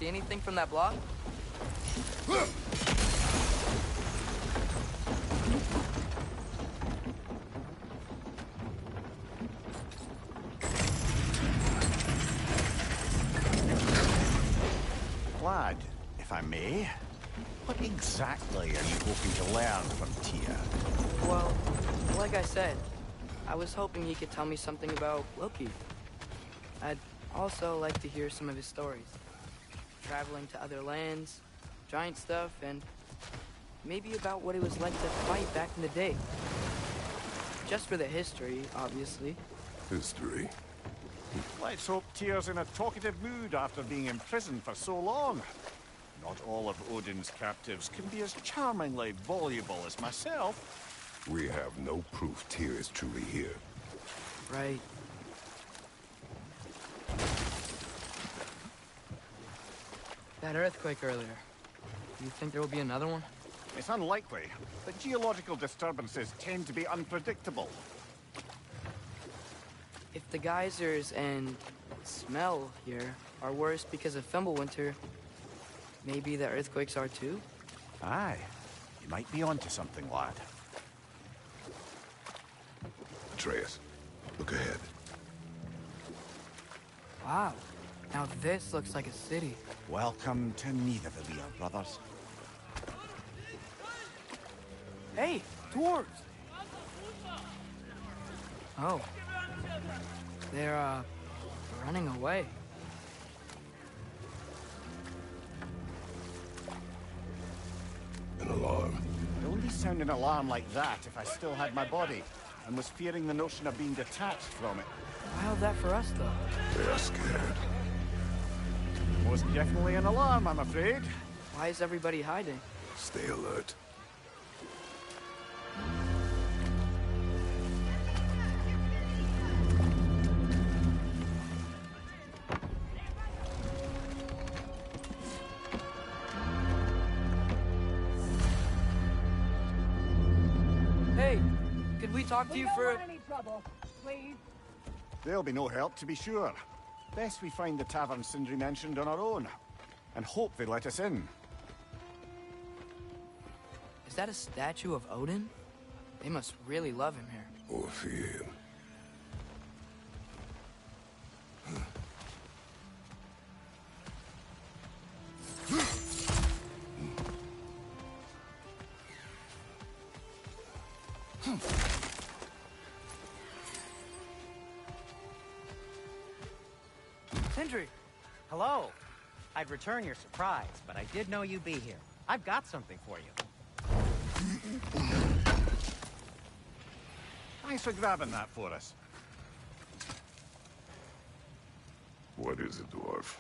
See anything from that block? Lad, if I may, what exactly are you hoping to learn from Tyr? Well, like I said, I was hoping he could tell me something about Loki. I'd also like to hear some of his stories. Traveling to other lands, giant stuff, and maybe about what it was like to fight back in the day. Just for the history, obviously. History. Let's hope Tyr's in a talkative mood after being imprisoned for so long. Not all of Odin's captives can be as charmingly voluble as myself. We have no proof Tyr is truly here. Right. That earthquake earlier. Do you think there will be another one? It's unlikely, but geological disturbances tend to be unpredictable. If the geysers and smell here are worse because of Fimbulwinter, maybe the earthquakes are too? Aye. You might be onto something, lad. Atreus, look ahead. Wow. Now this looks like a city. Welcome to Nidavellir, brothers. Hey, dwarves! Oh. They're, running away. An alarm. I'd only sound an alarm like that if I still had my body, and was fearing the notion of being detached from it. How's that for us, though? They are scared. Most definitely an alarm, I'm afraid. Why is everybody hiding? Stay alert. Hey, could we talk to you for... We don't want any trouble, please. There'll be no help, to be sure. Best we find the tavern Sindri mentioned on our own, and hope they let us in. Is that a statue of Odin? They must really love him here. Or fear him. Sindri! Hello. I'd return your surprise, but I did know you'd be here. I've got something for you. Thanks for grabbing that for us. What is it, dwarf?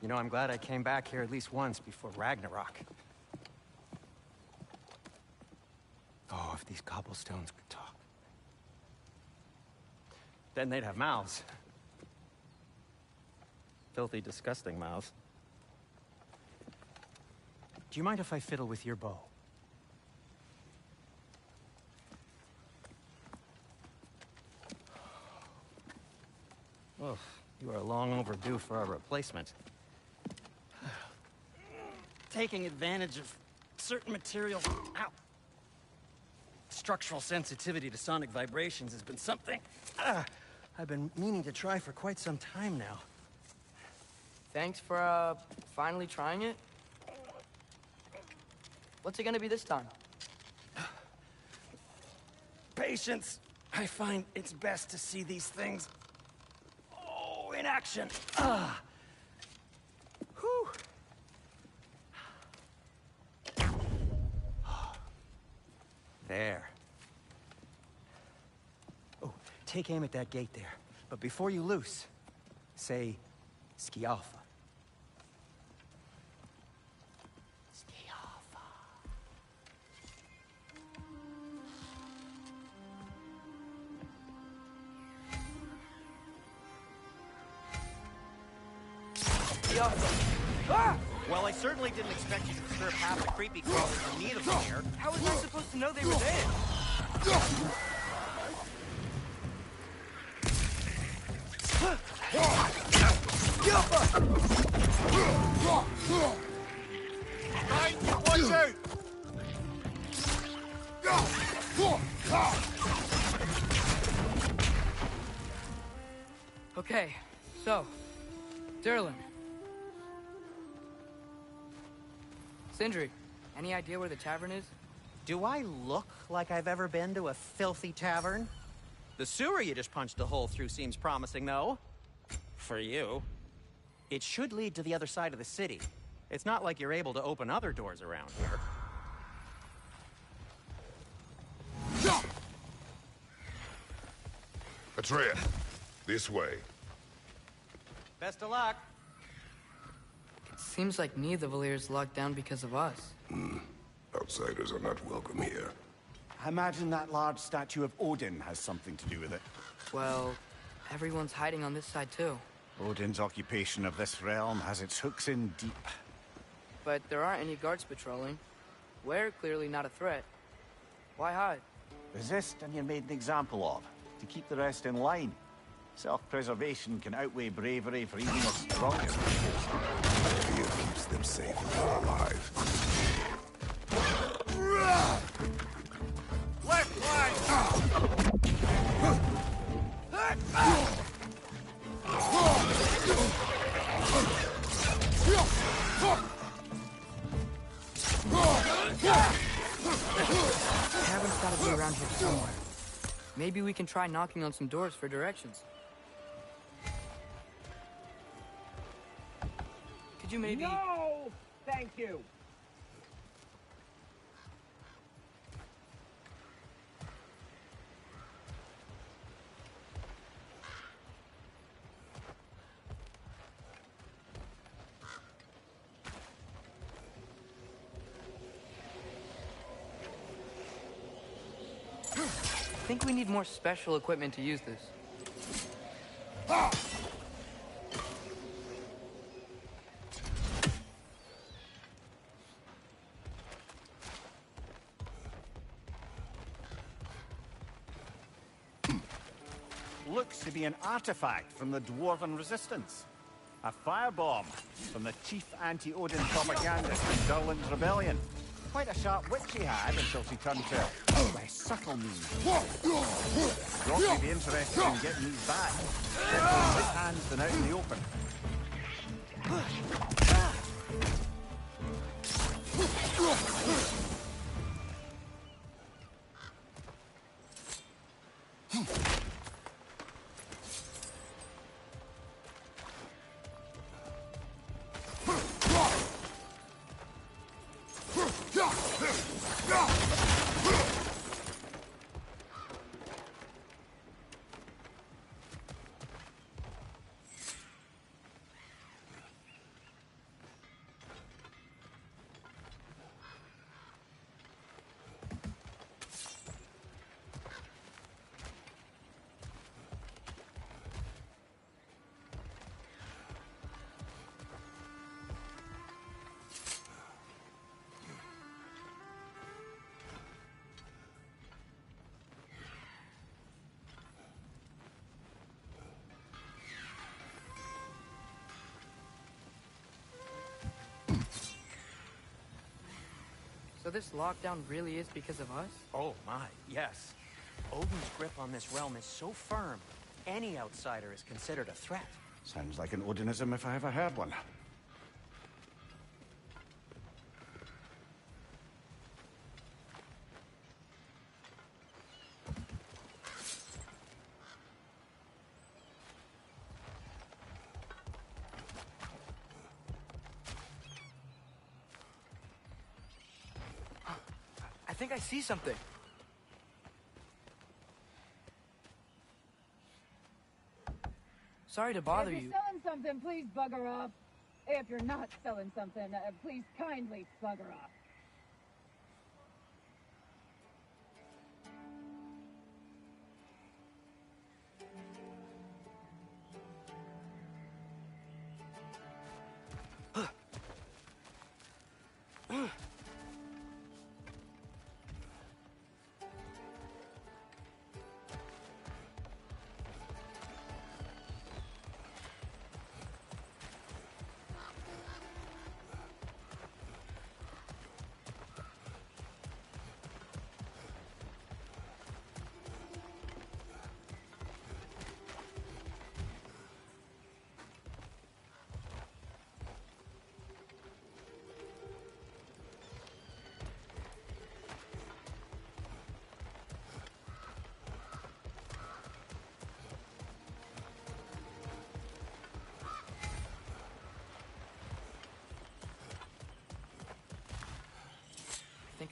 You know, I'm glad I came back here at least once before Ragnarok. Oh, if these cobblestones could talk. Then they'd have mouths. Filthy, disgusting mouths. Do you mind if I fiddle with your bow? Oh, you are long overdue for a replacement. Taking advantage of certain materials. Ow! Structural sensitivity to sonic vibrations has been something I've been meaning to try for quite some time now. Thanks for, finally trying it. What's it gonna be this time? Patience. I find it's best to see these things, in action. Whew. There. Oh, take aim at that gate there. But before you loose, say, Skialfa. Skialfa. Well, I certainly didn't expect you to disturb half the creepy crawlers in need of them here. How was I supposed to know they were there? Okay, so, Durlin. Sindri, any idea where the tavern is? Do I look like I've ever been to a filthy tavern? The sewer you just punched a hole through seems promising, though. For you. It should lead to the other side of the city. It's not like you're able to open other doors around here. Atreus, this way. Best of luck. It seems like neither of Valyr's locked down because of us. Outsiders are not welcome here. I imagine that large statue of Odin has something to do with it. Well, everyone's hiding on this side too. Odin's occupation of this realm has its hooks in deep. But there aren't any guards patrolling. We're clearly not a threat. Why hide? Resist and you're made an example of, to keep the rest in line. Self-preservation can outweigh bravery for even the strongest. Fear keeps them safe and alive. Left flank! Tavern's gotta be around here somewhere. Maybe we can try knocking on some doors for directions. Could you maybe... No! Thank you. I think we need more special equipment to use this. Looks to be an artifact from the Dwarven Resistance. A firebomb from the chief anti-Odin propagandist in Durlin's rebellion. Quite a sharp wit she had until she turned to by subtle means. Thought we'd be interested in getting these back. Better in his hands than out in the open. So this lockdown really is because of us? Oh my, yes. Odin's grip on this realm is so firm, any outsider is considered a threat. Sounds like an Odinism if I ever heard one. I think I see something. Sorry to bother If you. you're selling something, please bugger off. If you're not selling something, please kindly bugger off.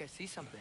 I see something.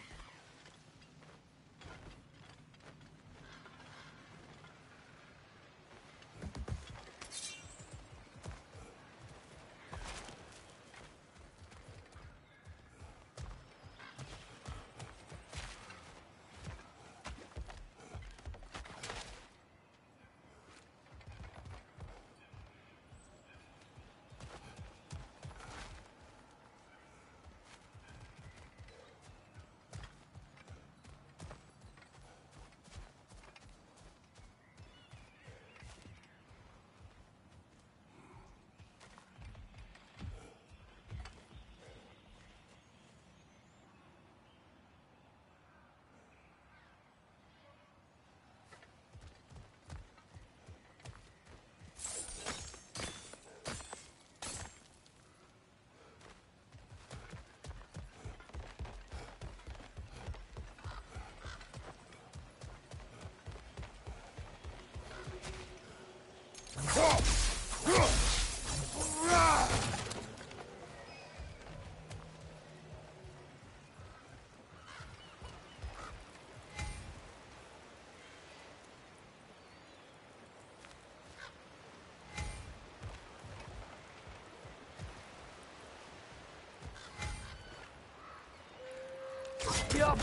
Yup.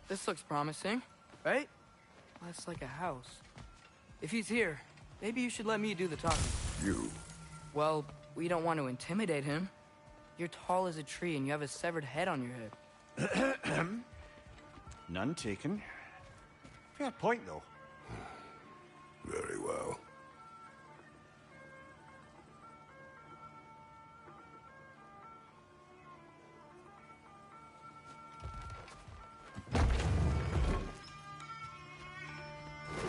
This looks promising, right? That's like a house. If he's here, maybe you should let me do the talking. You. Well, we don't want to intimidate him. You're tall as a tree and you have a severed head on your head. None taken. Fair point, though. Very well. I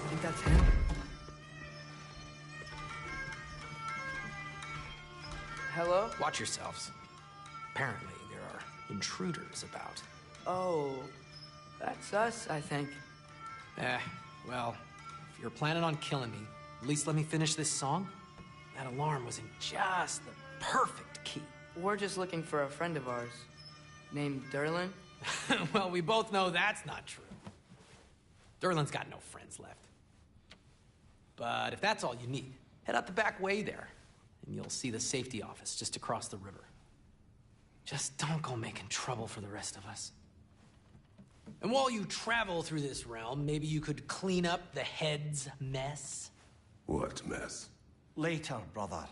think that's him. Hello? Watch yourselves. Apparently, there are intruders about. Oh, that's us, I think. Well, if you're planning on killing me, at least let me finish this song. That alarm was in just the perfect key. We're just looking for a friend of ours named Durlin. Well, we both know that's not true. Durlin's got no friends left. But if that's all you need, head out the back way there, and you'll see the safety office just across the river. Just don't go making trouble for the rest of us. And while you travel through this realm, maybe you could clean up the head's mess? What mess? Later, brother.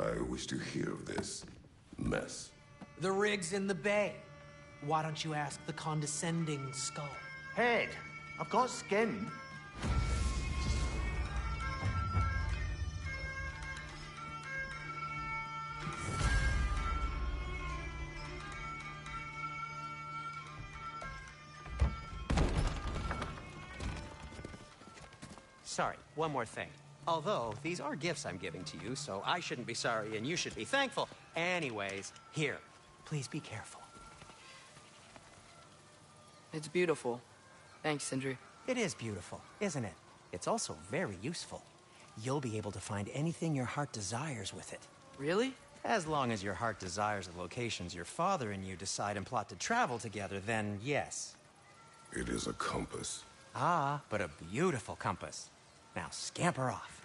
I wish to hear of this mess. The rig's in the bay. Why don't you ask the condescending skull? Head, I've got skin. Sorry, one more thing. Although, these are gifts I'm giving to you, so I shouldn't be sorry and you should be thankful. Anyways, here, please be careful. It's beautiful. Thanks, Sindri. It is beautiful, isn't it? It's also very useful. You'll be able to find anything your heart desires with it. Really? As long as your heart desires the locations your father and you decide and plot to travel together, then yes. It is a compass. Ah, but a beautiful compass. Now scamper off.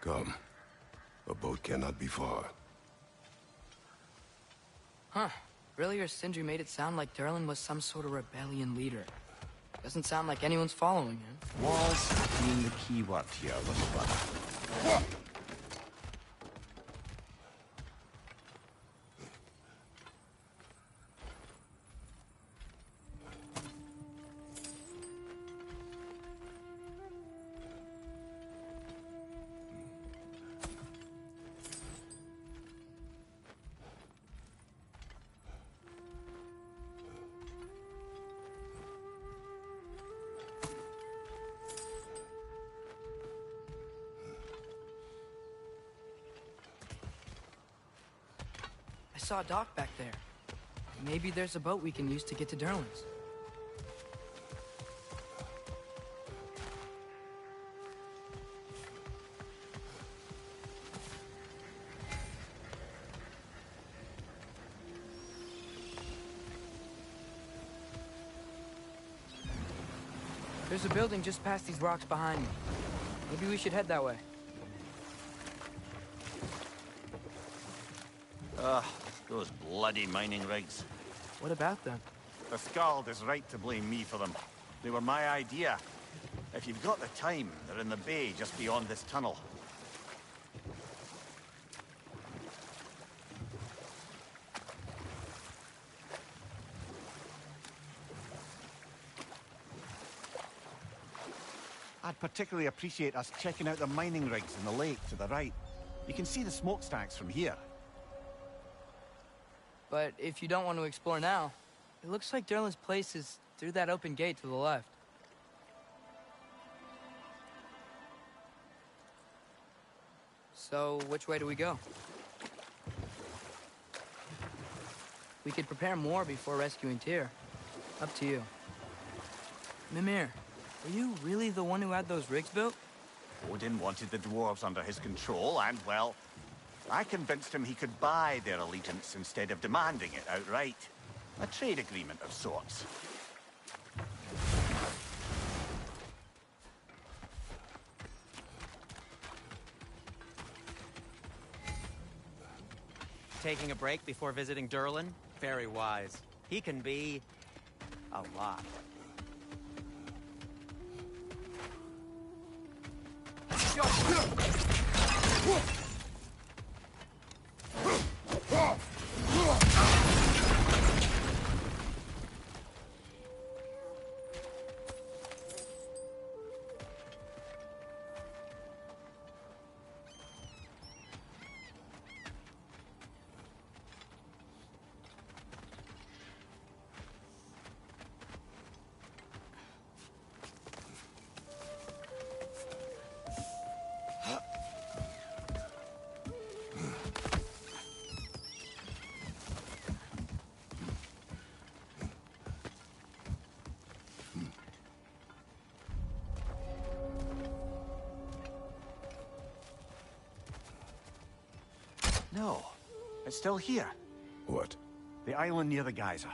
Come. A boat cannot be far. Huh. Really, or Sindri made it sound like Durlin was some sort of rebellion leader. Doesn't sound like anyone's following him. Walls being the key word here, little brother. I saw a dock back there. Maybe there's a boat we can use to get to Durlin's. There's a building just past these rocks behind me. Maybe we should head that way. Ugh, those bloody mining rigs. What about them? The Skald is right to blame me for them. They were my idea. If you've got the time, they're in the bay just beyond this tunnel. I'd particularly appreciate us checking out the mining rigs in the lake to the right. You can see the smokestacks from here. But if you don't want to explore now, it looks like Durlin's place is through that open gate to the left. So, which way do we go? We could prepare more before rescuing Tyr. Up to you. Mimir, were you really the one who had those rigs built? Odin wanted the dwarves under his control, and, well, I convinced him he could buy their allegiance instead of demanding it outright. A trade agreement of sorts. Taking a break before visiting Durlin? Very wise. He can be... a lot. No, it's still here. What? The island near the geyser.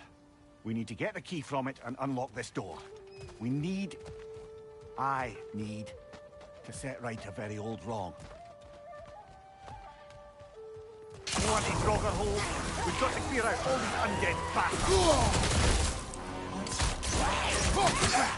We need to get the key from it and unlock this door. I need to set right a very old wrong. Bloody Draugr hole! We've got to clear out all these undead bastards! Right, you watch out!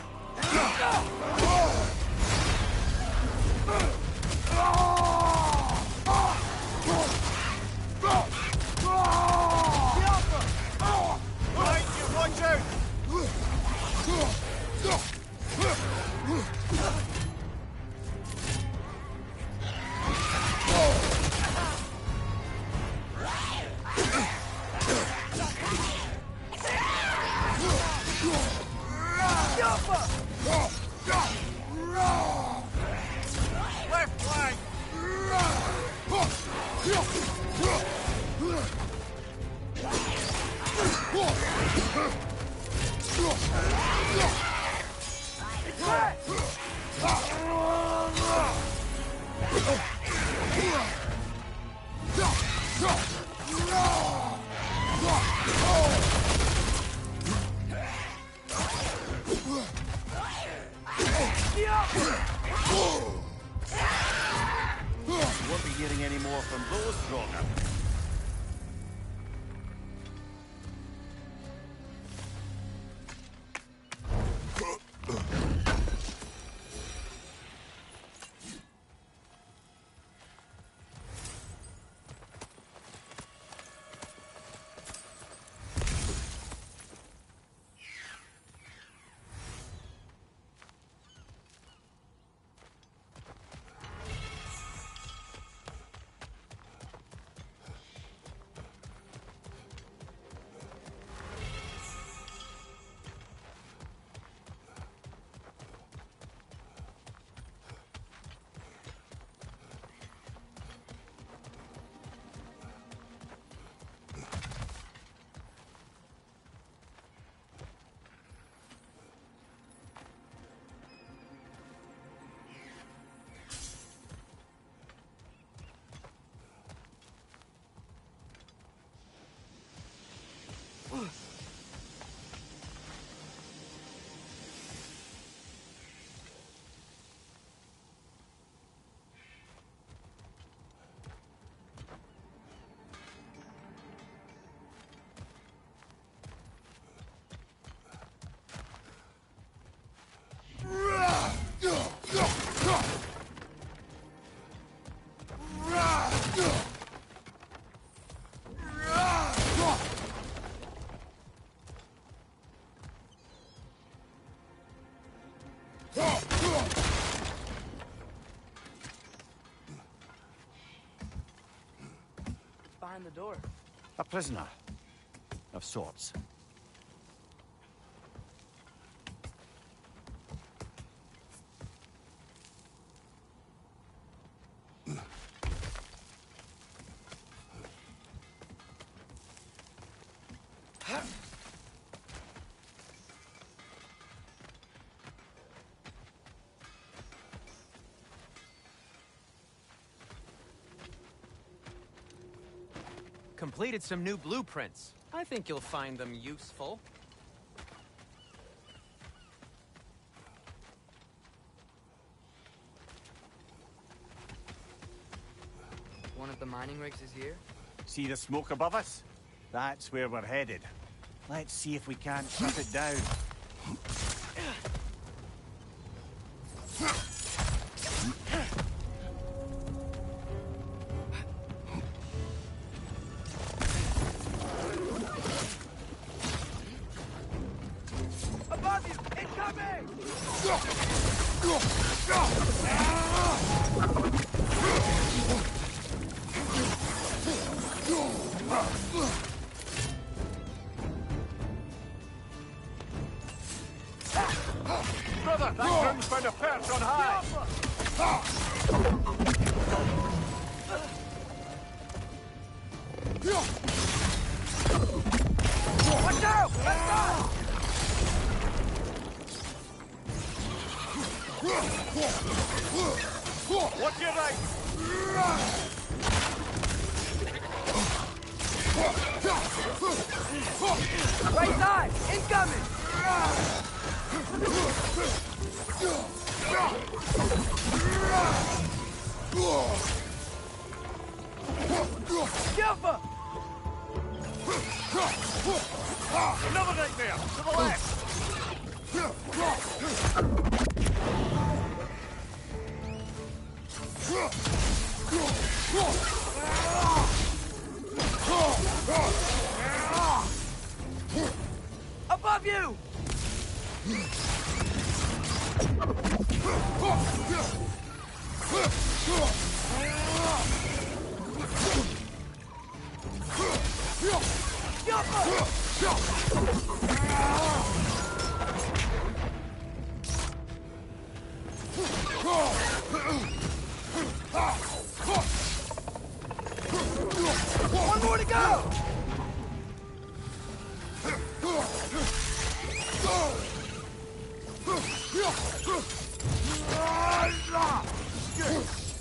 Left flank! Won't be hearing any more from those Draugr. Behind the door. A prisoner. Of sorts. Completed some new blueprints. I think you'll find them useful. One of the mining rigs is here. See the smoke above us? That's where we're headed. Let's see if we can't shut it down. Above you! Incoming! Brother, that groom's found a perch on high! Watch out! Let's go! Watch your right! Right side! Incoming! Jumper! Another nightmare! To the left! Above you! One more to go!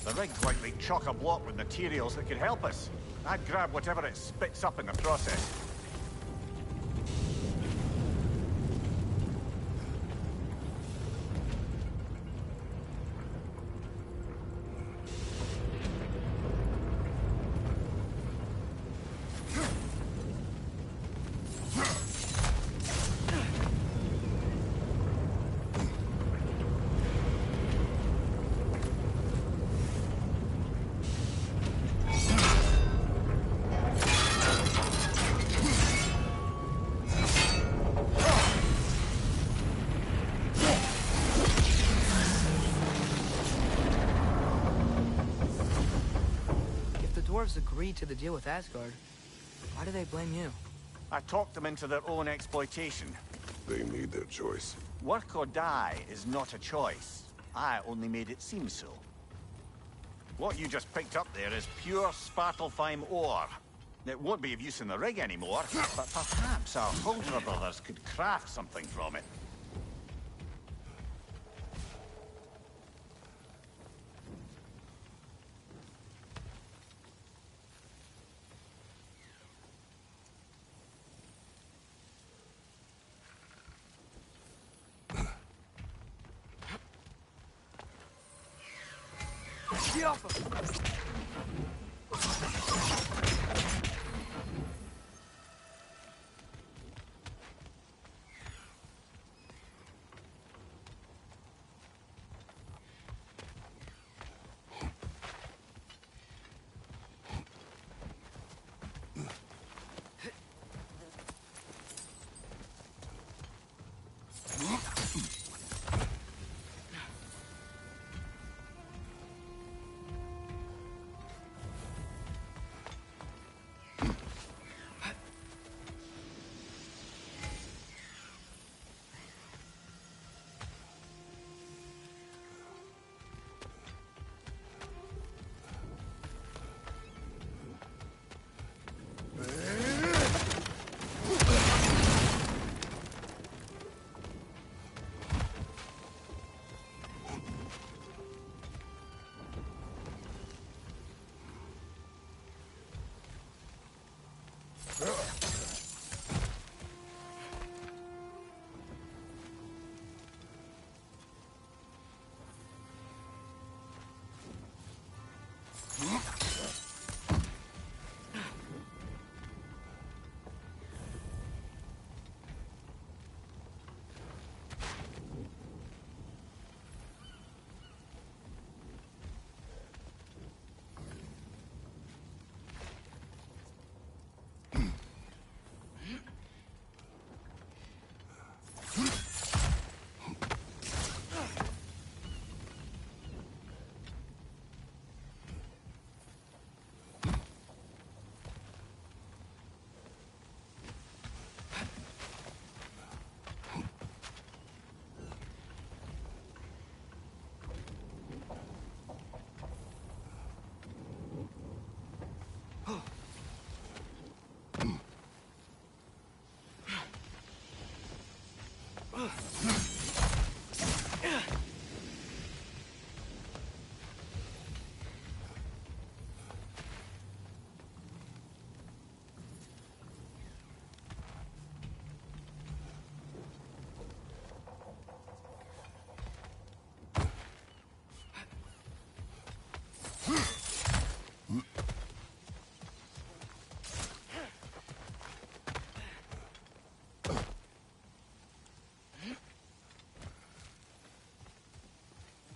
The rig's likely chock-a-block with materials that could help us. I'd grab whatever it spits up in the process. Dwarves agreed to the deal with Asgard. Why do they blame you? I talked them into their own exploitation. They made their choice. Work or die is not a choice. I only made it seem so. What you just picked up there is pure Svartalfheim ore. It won't be of use in the rig anymore, but perhaps our Huldra brothers could craft something from it. Get off him!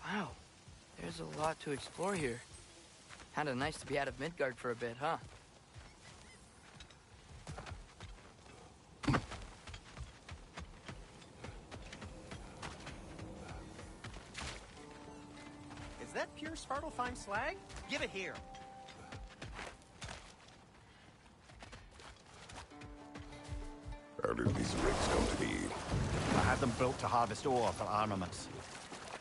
Wow, there's a lot to explore here. Kinda nice to be out of Midgard for a bit, huh? Is that pure Svartalfheim slag? Give it here. How did these rigs come to be? I had them built to harvest ore for armaments.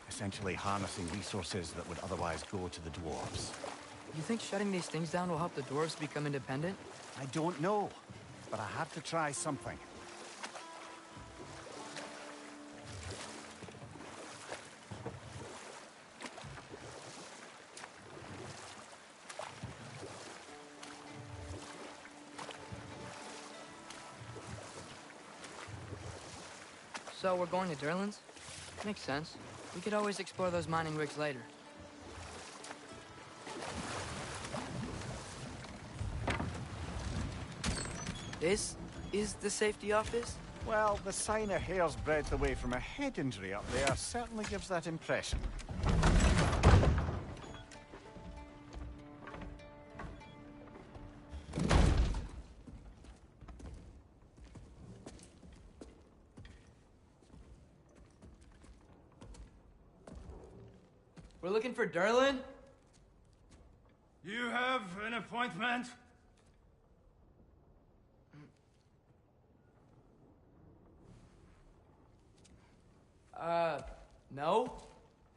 Essentially harnessing resources that would otherwise go to the dwarves. You think shutting these things down will help the dwarves become independent? I don't know, but I have to try something. So we're going to Durlan's? Makes sense. We could always explore those mining rigs later. This is the safety office? Well, the sign a hair's breadth away from a head injury up there certainly gives that impression. We're looking for Durlan? You have an appointment? No?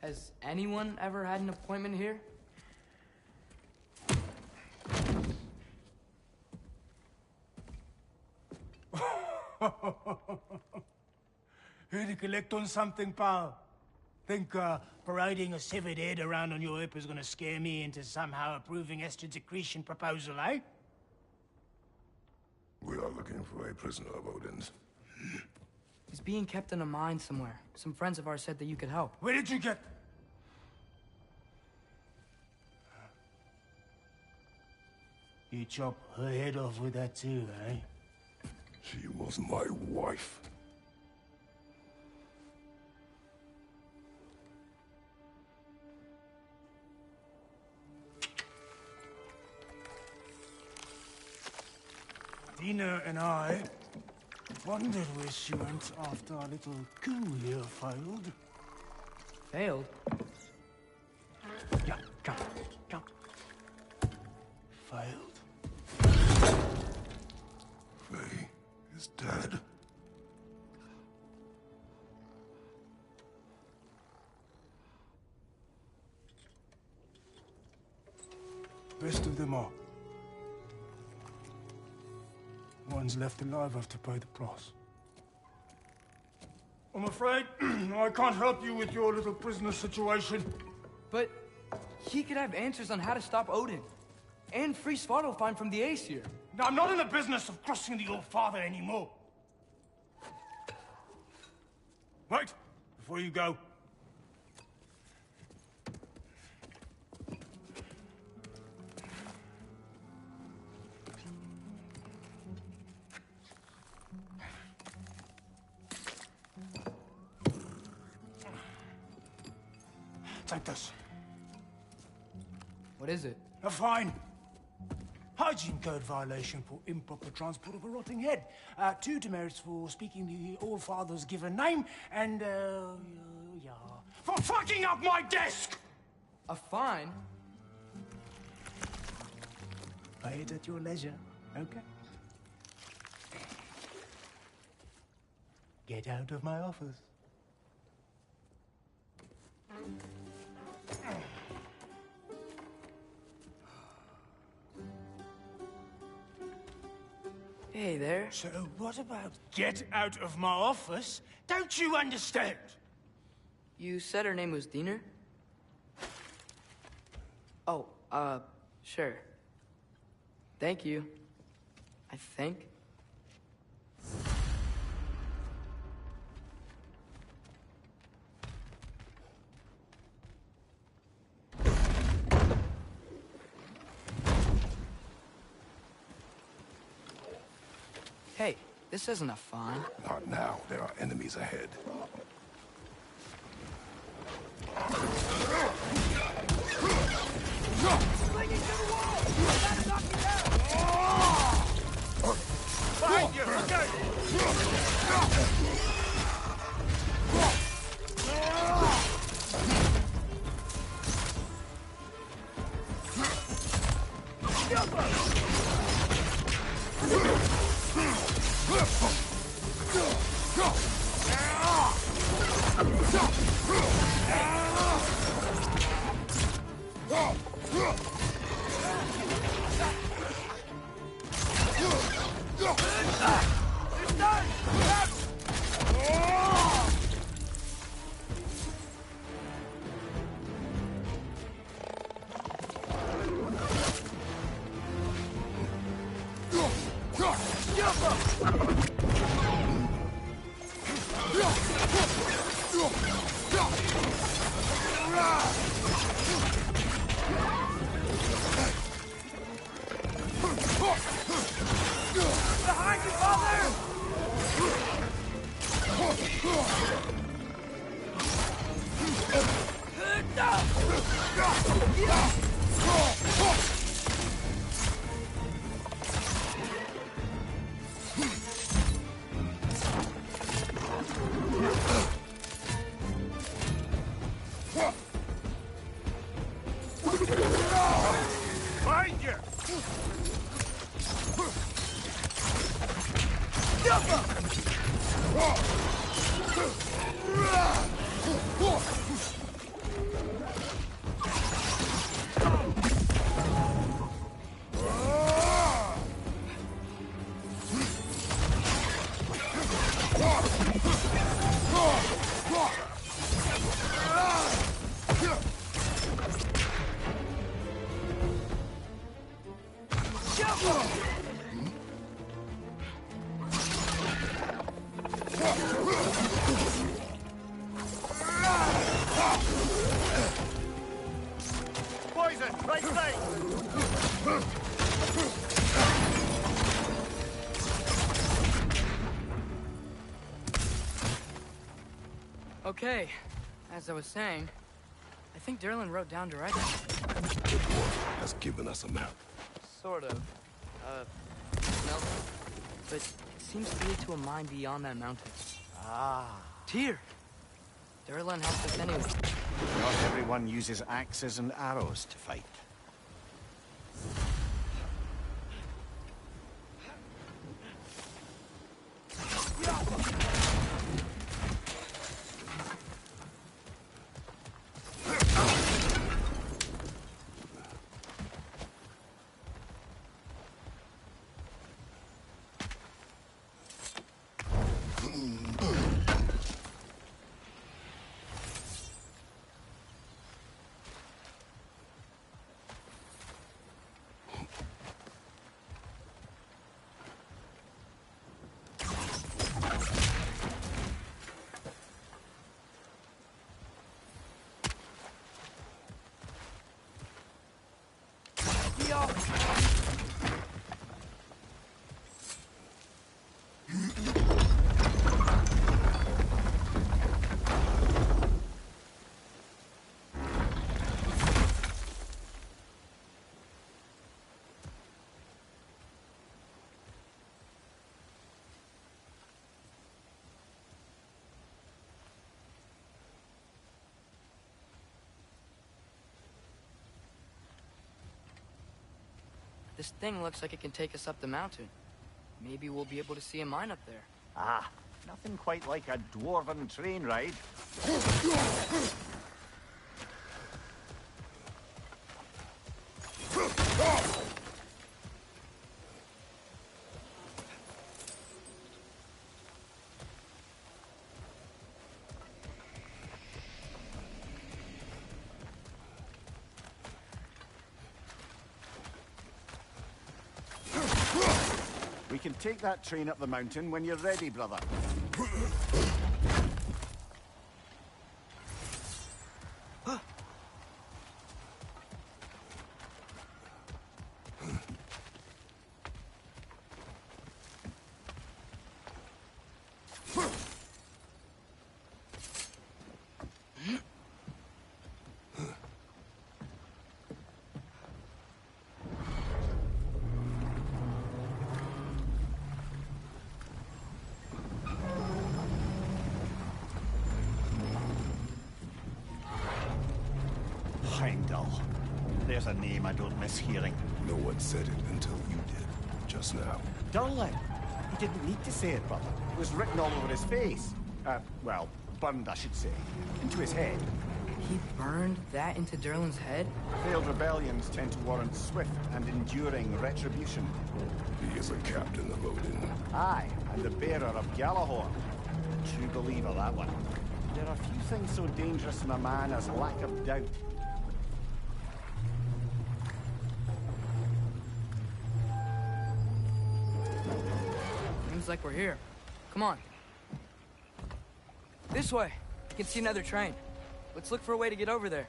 Has anyone ever had an appointment here? Here to collect on something, pal? Think, parading a severed head around on your hip is gonna scare me into somehow approving Estrid's accretion proposal, eh? We are looking for a prisoner of Odin's. He's being kept in a mine somewhere. Some friends of ours said that you could help. Where did you get... You chop her head off with that too, eh? She was my wife. Dina and I wondered where she went after our little coup here failed. Failed? Yeah, come, come. Failed. Faye is dead. Best of them are. One's left alive have to pay the price. I'm afraid I can't help you with your little prisoner situation. But he could have answers on how to stop Odin. And free Svartalfheim from the Aesir. I'm not in the business of crossing the Old Father anymore. Wait, before you go. Take this. What is it? A fine. Hygiene code violation for improper transport of a rotting head. 2 demerits for speaking the All Father's given name, and, yeah. For fucking up my desk! A fine? Pay it at your leisure, okay? Get out of my office. Hey there. So what about get out of my office? Don't you understand? You said her name was Diener? Oh, sure. Thank you. I think. Hey, this isn't a fine. Not now. There are enemies ahead. Behind you! Look out! Behind you! Poison, right side! Okay, as I was saying, I think Derlin wrote down directions. The dwarf has given us a map. Sort of. Smell them. But it seems to lead to a mine beyond that mountain. Ah. Tyr! Derlin helped us anyway. Not everyone uses axes and arrows to fight. This thing looks like it can take us up the mountain. Maybe we'll be able to see a mine up there. Ah, nothing quite like a dwarven train ride. We can take that train up the mountain when you're ready, brother. Heimdall. There's a name I don't miss hearing. No one said it until you did, just now. Durlin. He didn't need to say it, brother. It was written all over his face. Well, burned, I should say. Into his head. He burned that into Durlin's head? Failed rebellions tend to warrant swift and enduring retribution. He is a captain of Odin. Aye, and the bearer of Gjallarhorn. True believer, that one. There are few things so dangerous in a man as lack of doubt. Seems like we're here. Come on. This way. You can see another train. Let's look for a way to get over there.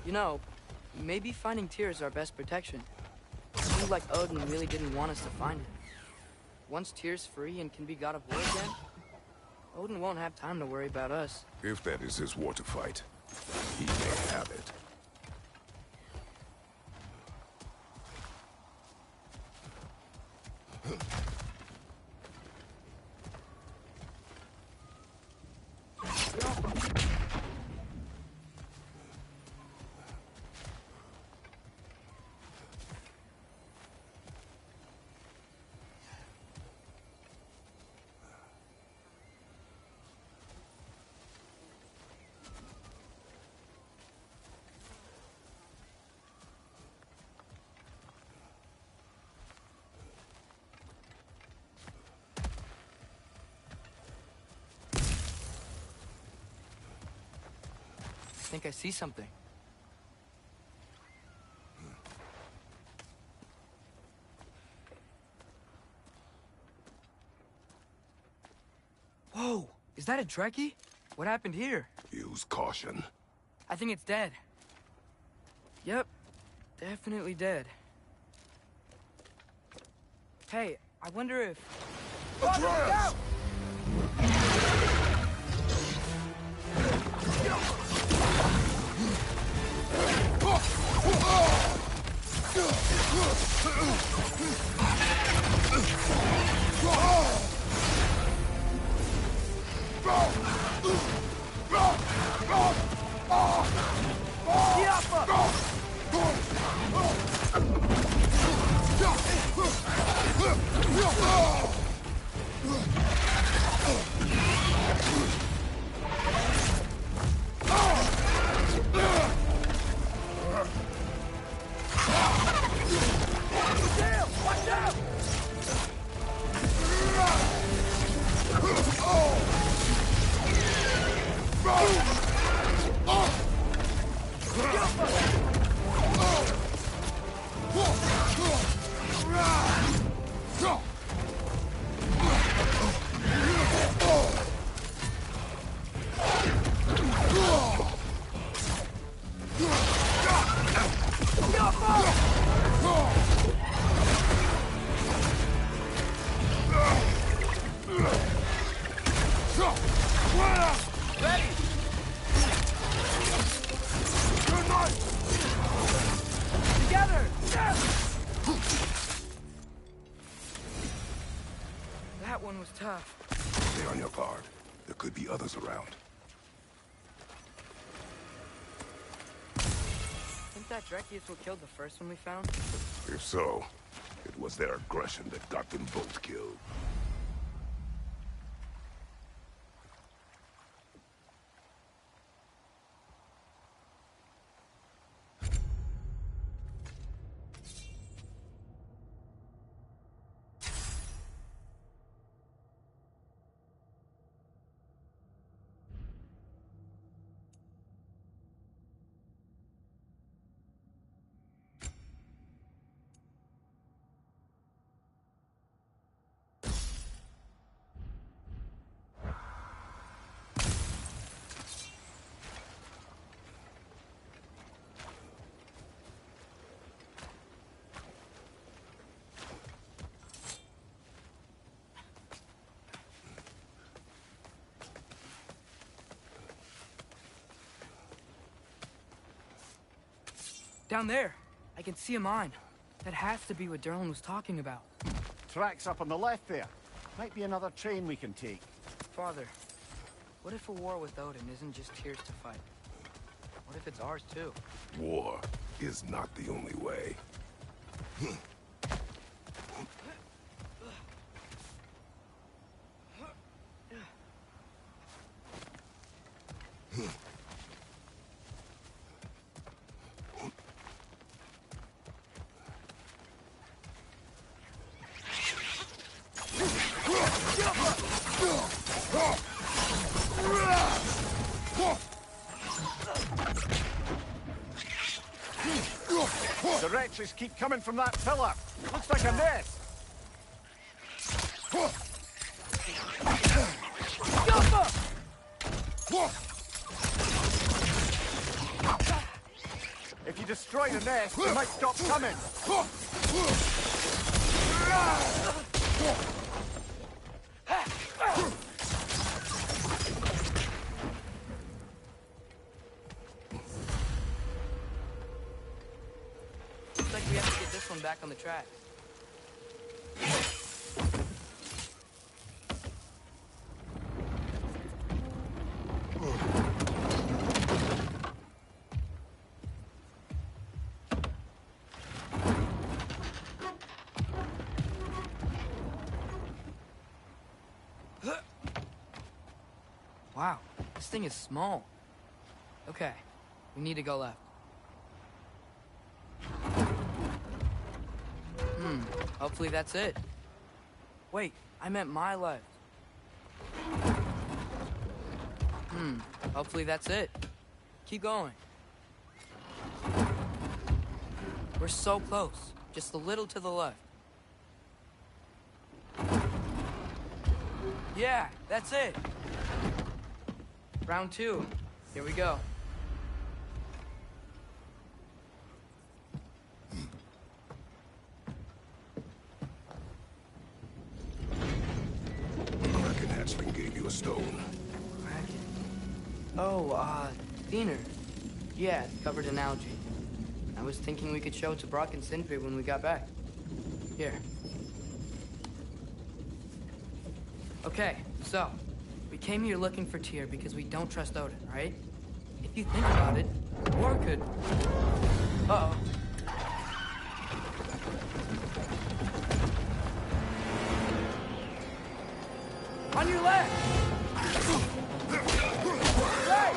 You know, maybe finding Tyr is our best protection. It seems like Odin really didn't want us to find him. Once Tyr's free and can be god of war again, Odin won't have time to worry about us. If that is his war to fight, he may have it. I think I see something. Whoa! Is that a Trekkie? What happened here? Use caution. I think it's dead. Yep. Definitely dead. Hey, I wonder if... Atreus! That one was tough. Stay on your guard. There could be others around. Think that Trekkie is what killed the first one we found? If so, it was their aggression that got them both killed. Down there. I can see a mine. That has to be what Durlin was talking about. Tracks up on the left there. Might be another train we can take. Father, what if a war with Odin isn't just Tyr's to fight? What if it's ours too? War is not the only way. The wretches keep coming from that pillar. Looks like a nest. If you destroy the nest, they might stop coming. Looks like we have to get this one back on the track. Wow, this thing is small. Okay, we need to go left. Hopefully that's it. Wait, I meant my left. Hopefully that's it. Keep going. We're so close. Just a little to the left. Yeah, that's it. Round 2. Here we go. Kraken hatchling gave you a stone. Kraken. Oh, Diener. Yeah, it's covered in algae. I was thinking we could show it to Brock and Sindri when we got back. Here. Okay, so, we came here looking for Tyr because we don't trust Odin, right? If you think about it, war could... Uh-oh. On your left! Right!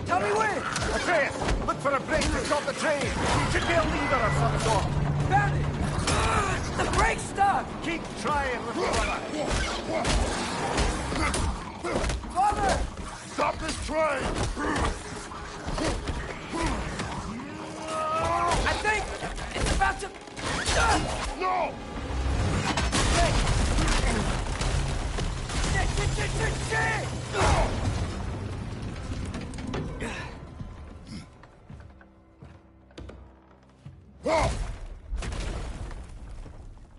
Tell me when! Atreus, look for a break to stop the train. Should be a leader of some sort. Found it! The brake's stuck! Keep trying, little brother. Father! Stop this train! I think it's about to... No! Shit! Oh!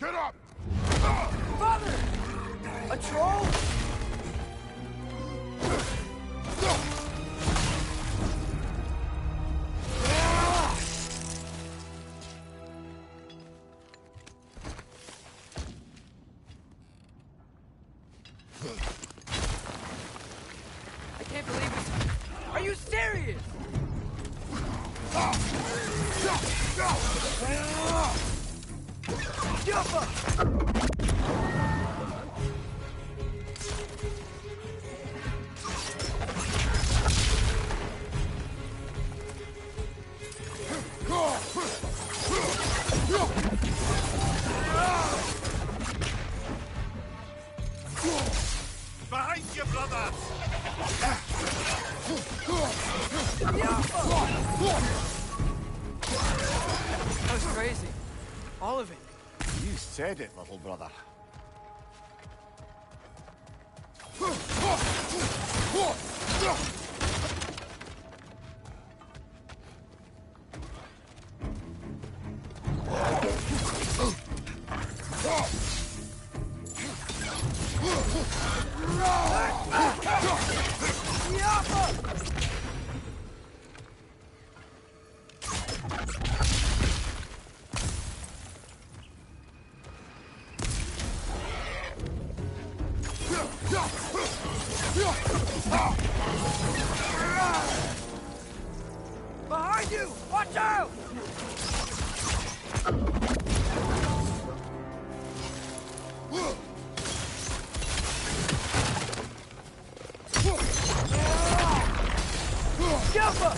Get up! Father! A troll? I can't believe this. Are you serious? Yuppa! Behind you, brother! That was crazy. All of it. You said it, little brother. out! Jumper!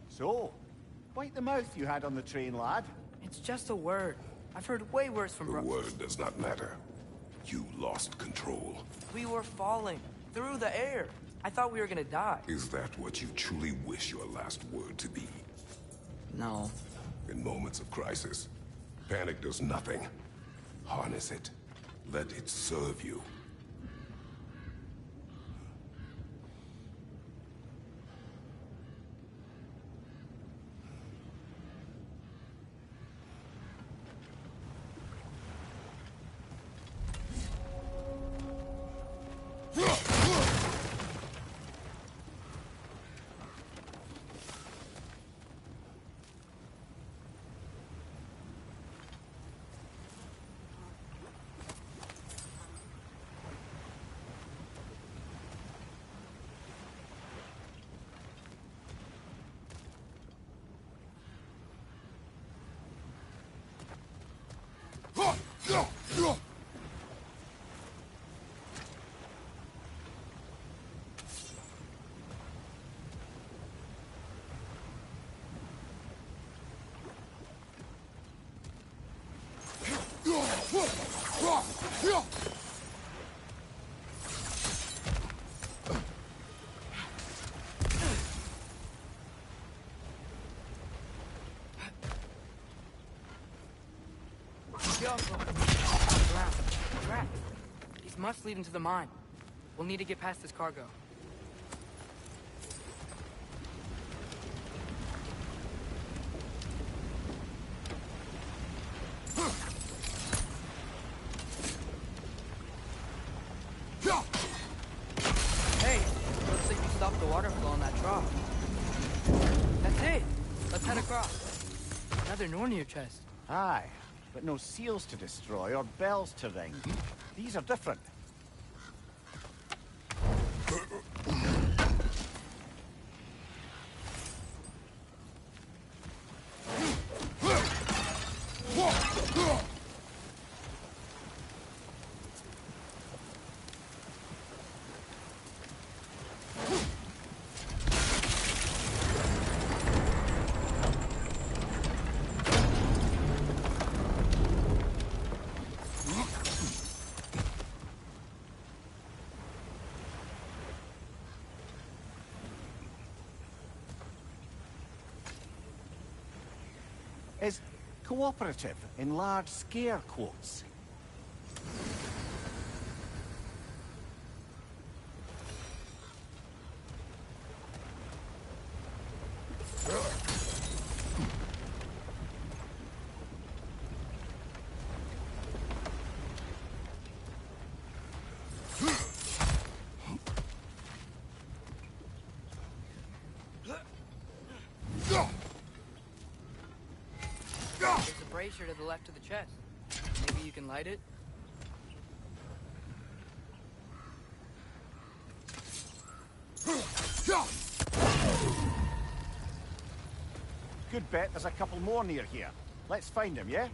So, bite the mouth you had on the train, lad. It's just a word. I've heard way worse from The word does not matter. You lost control. We were falling through the air. I thought we were gonna die. Is that what you truly wish your last word to be? No. In moments of crisis, panic does nothing. Harness it. Let it serve you. Crap. These must lead into the mine. We'll need to get past this cargo. Hey, looks like you stopped the water flow on that trough. That's it. Let's head across. Another Nornir chest. Aye, but no seals to destroy or bells to ring. These are different. Is cooperative in large scare quotes. There's a brazier to the left of the chest. you can light it? Good bet there's a couple more near here. Let's find them, yeah?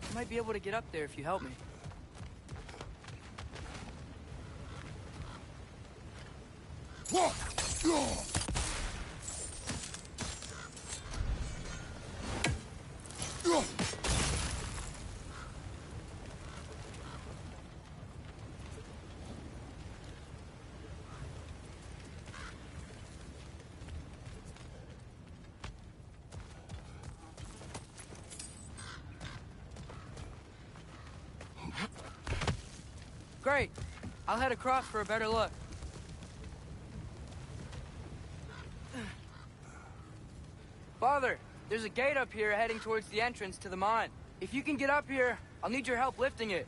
I might be able to get up there if you help me. Great. I'll head across for a better look. Father, there's a gate up here heading towards the entrance to the mine. If you can get up here, I'll need your help lifting it.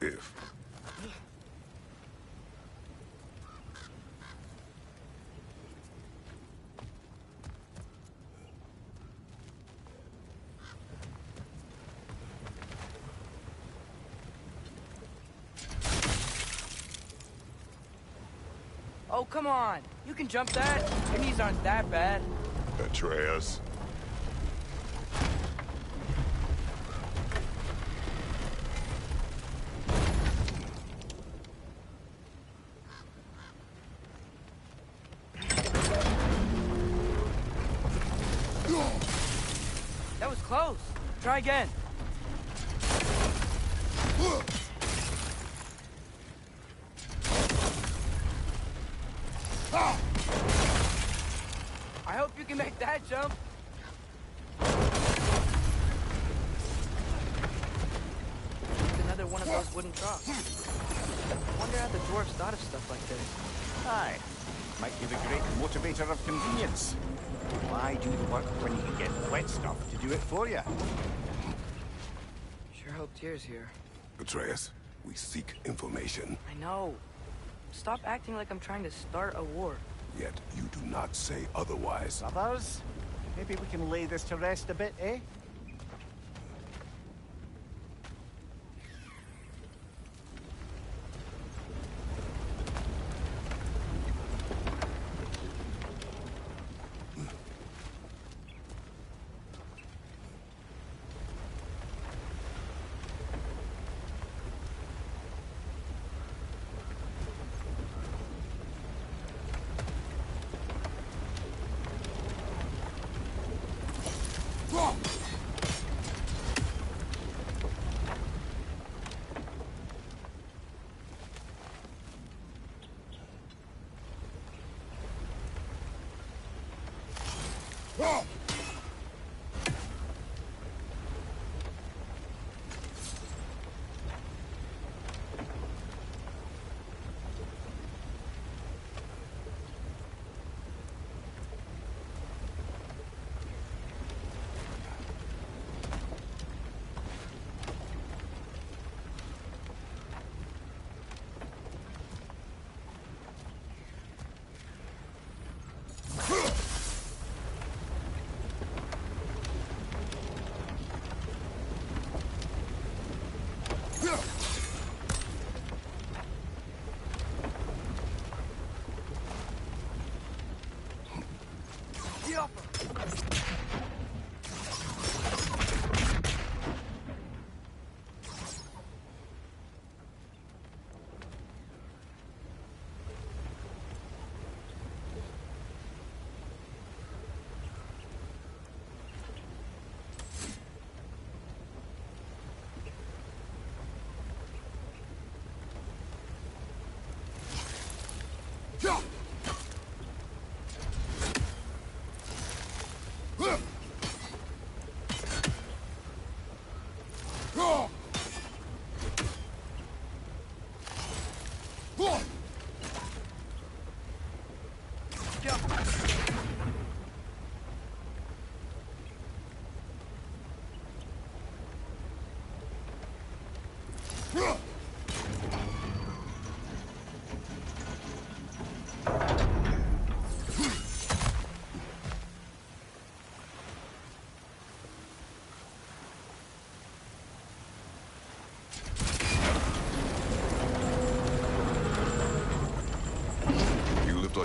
If. Oh, come on. You can jump that. Your knees aren't that bad. Atreus. That was close. Try again. I hope you can make that jump. It's another one of those wooden troughs. Wonder how the dwarves thought of stuff like this. Aye. Might be the great motivator of convenience. Why do the work when you can get wet stuff to do it for you? Sure hope Tyr's here. Atreus, we seek information. I know. Stop acting like I'm trying to start a war. Yet you do not say otherwise. Brothers, maybe we can lay this to rest a bit, eh?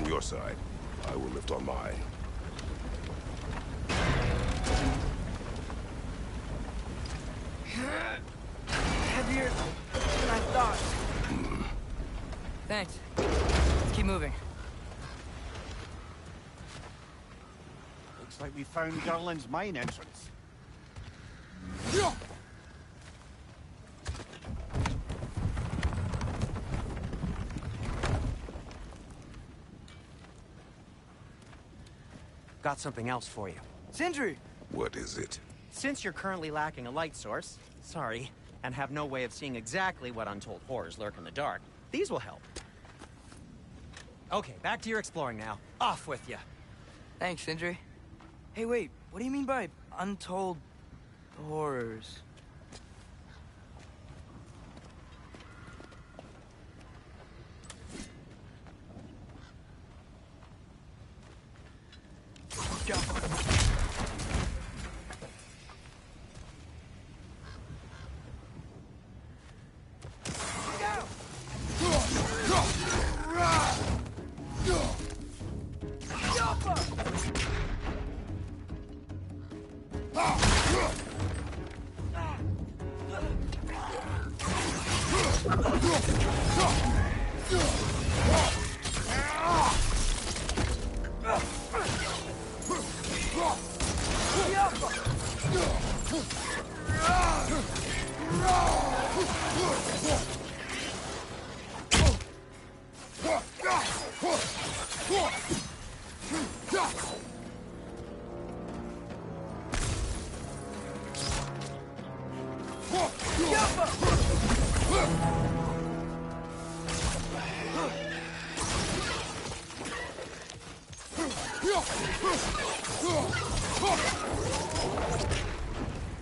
your side. I will lift on mine. Heavier than I thought. Thanks. Let's keep moving. Looks like we found Durlin's mine entrance. Got something else for you. Sindri! What is it? Since you're currently lacking a light source, sorry, and have no way of seeing exactly what untold horrors lurk in the dark, these will help. Okay, back to your exploring now. Off with you. Thanks, Sindri. Hey, wait. What do you mean by untold horrors?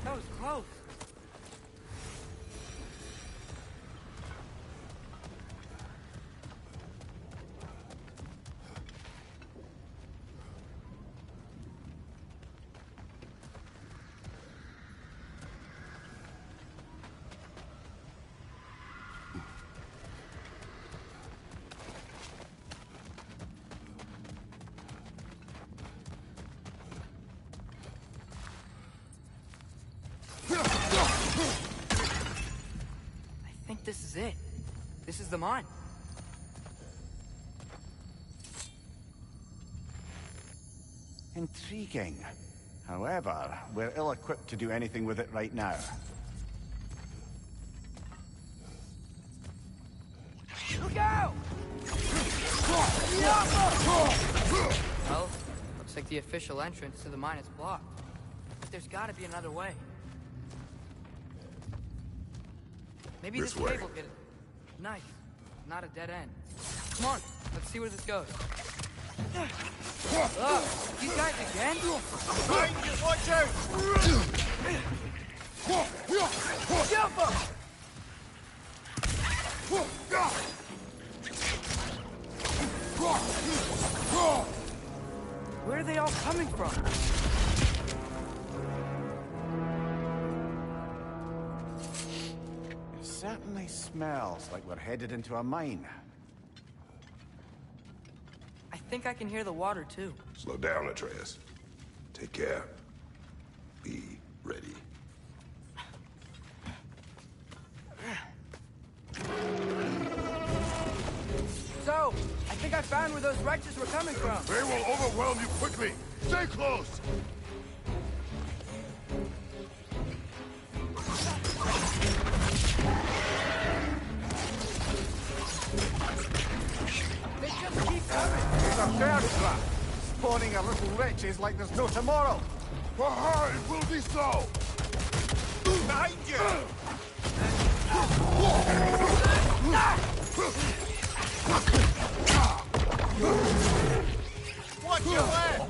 That was close. I think this is it. This is the mine. Intriguing. However, we're ill-equipped to do anything with it right now. Look out! Well, looks like the official entrance to the mine is blocked. But there's gotta be another way. Maybe This this way. cave will get it. Nice. Not a dead end. Come on, let's see where this goes. Oh, these guys again? Watch out! Jump up! Where are they all coming from? It certainly smells like we're headed into a mine. I think I can hear the water too. Slow down, Atreus. Take care. Be ready. So, I think I found where those wretches were coming from. They will overwhelm you quickly. Stay close. They just keep coming. It's a bear trap, spawning a little wretches like there's no tomorrow. For her, it will be so. Behind you! Watch your left!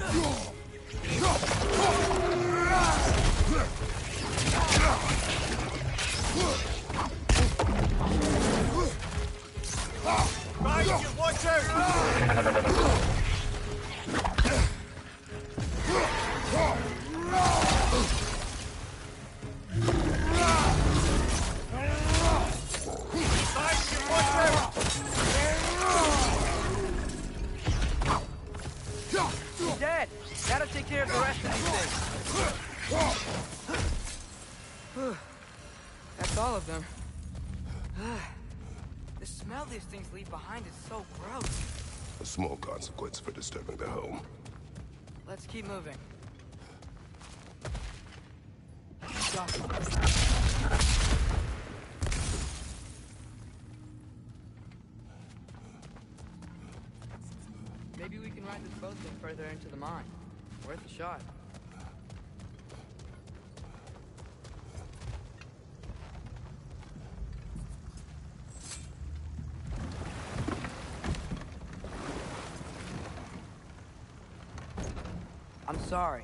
Behind you, watch out! Behind you, watch out! That's all of them. The smell these things leave behind is so gross. A small consequence for disturbing their home. Let's keep moving. Go. Maybe we can ride this boat thing further into the mine. Worth a shot. I'm sorry.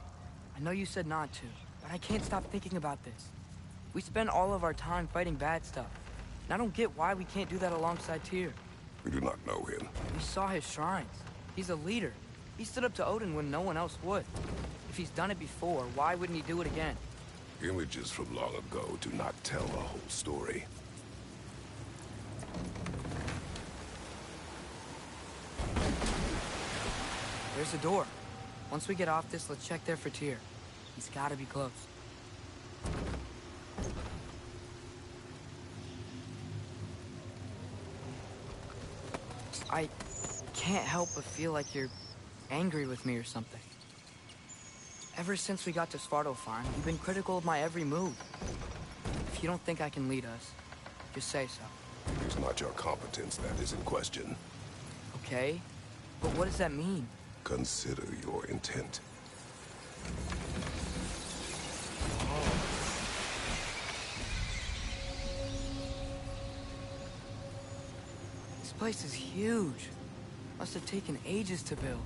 I know you said not to, but I can't stop thinking about this. We spend all of our time fighting bad stuff. And I don't get why we can't do that alongside Tyr. We do not know him. We saw his shrines. He's a leader. He stood up to Odin when no one else would. If he's done it before, why wouldn't he do it again? Images from long ago do not tell a whole story. There's a door. Once we get off this, let's check there for Tyr. He's gotta be close. I can't help but feel like you're angry with me or something. Ever since we got to Svartalfheim, you've been critical of my every move. If you don't think I can lead us, just say so. It is not your competence that is in question. Okay? But what does that mean? Consider your intent. This place is huge. Must have taken ages to build.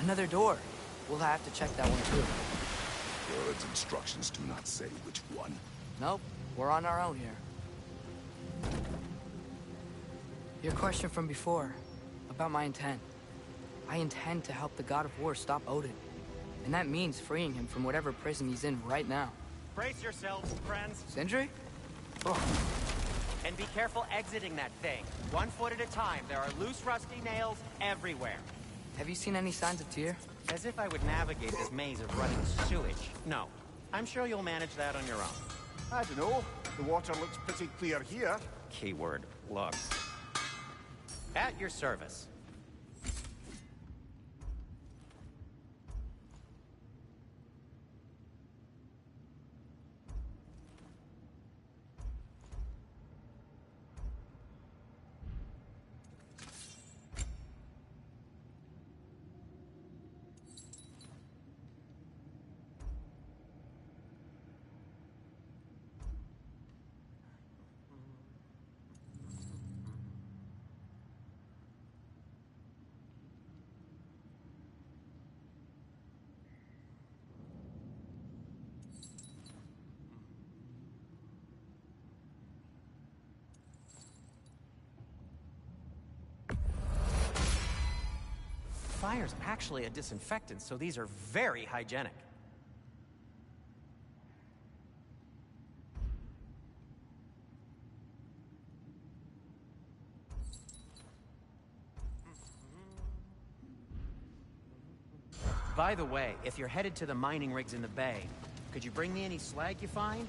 Another door. We'll have to check that one too. Word's instructions do not say which one. Nope, we're on our own here. Your question from before, about my intent. I intend to help the God of War stop Odin. And that means freeing him from whatever prison he's in right now. Brace yourselves, friends. Sindri? And be careful exiting that thing. 1 foot at a time. There are loose, rusty nails everywhere. Have you seen any signs of Tyr? As if I would navigate this maze of running sewage. No. I'm sure you'll manage that on your own. I don't know. The water looks pretty clear here. Keyword, looks. At your service. Fire's actually a disinfectant, so these are very hygienic. By the way, if you're headed to the mining rigs in the bay, could you bring me any slag you find?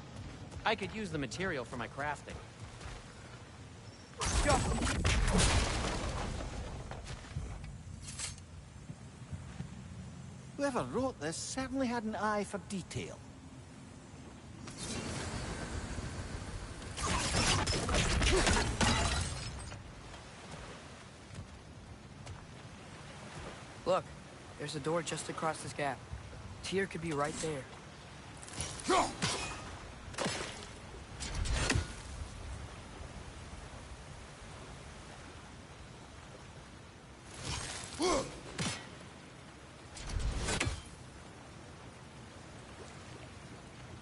I could use the material for my crafting. Whoever wrote this certainly had an eye for detail. Look, there's a door just across this gap. Tyr could be right there.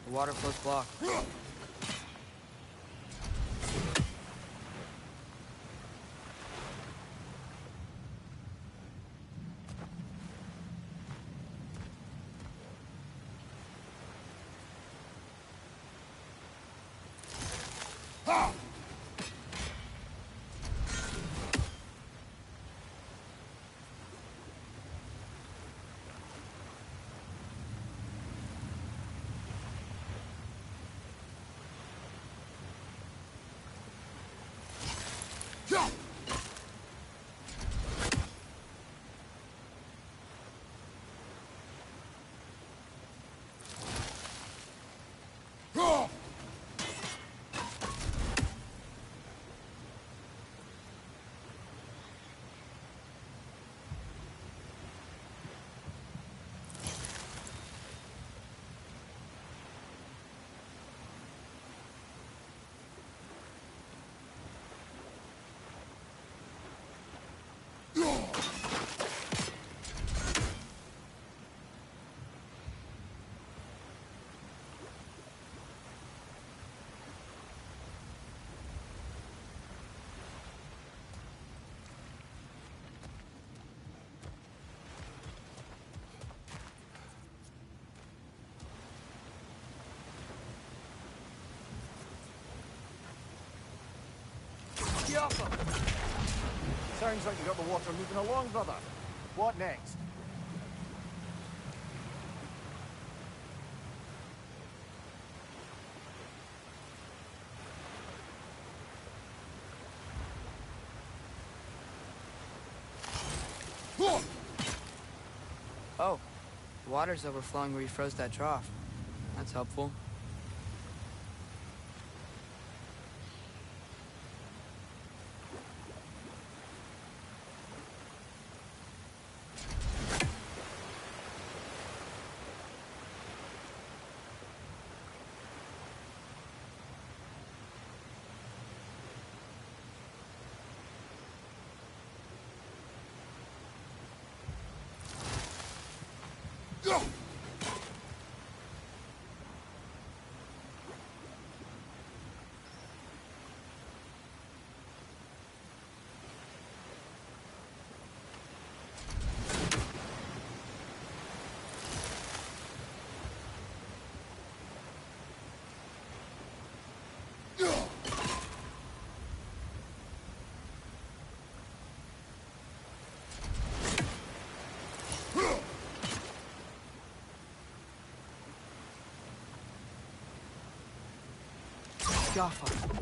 The water flow's blocked. Sounds like you got the water moving along, brother. What next? Oh, the water's overflowing where you froze that trough. That's helpful. Jaffa.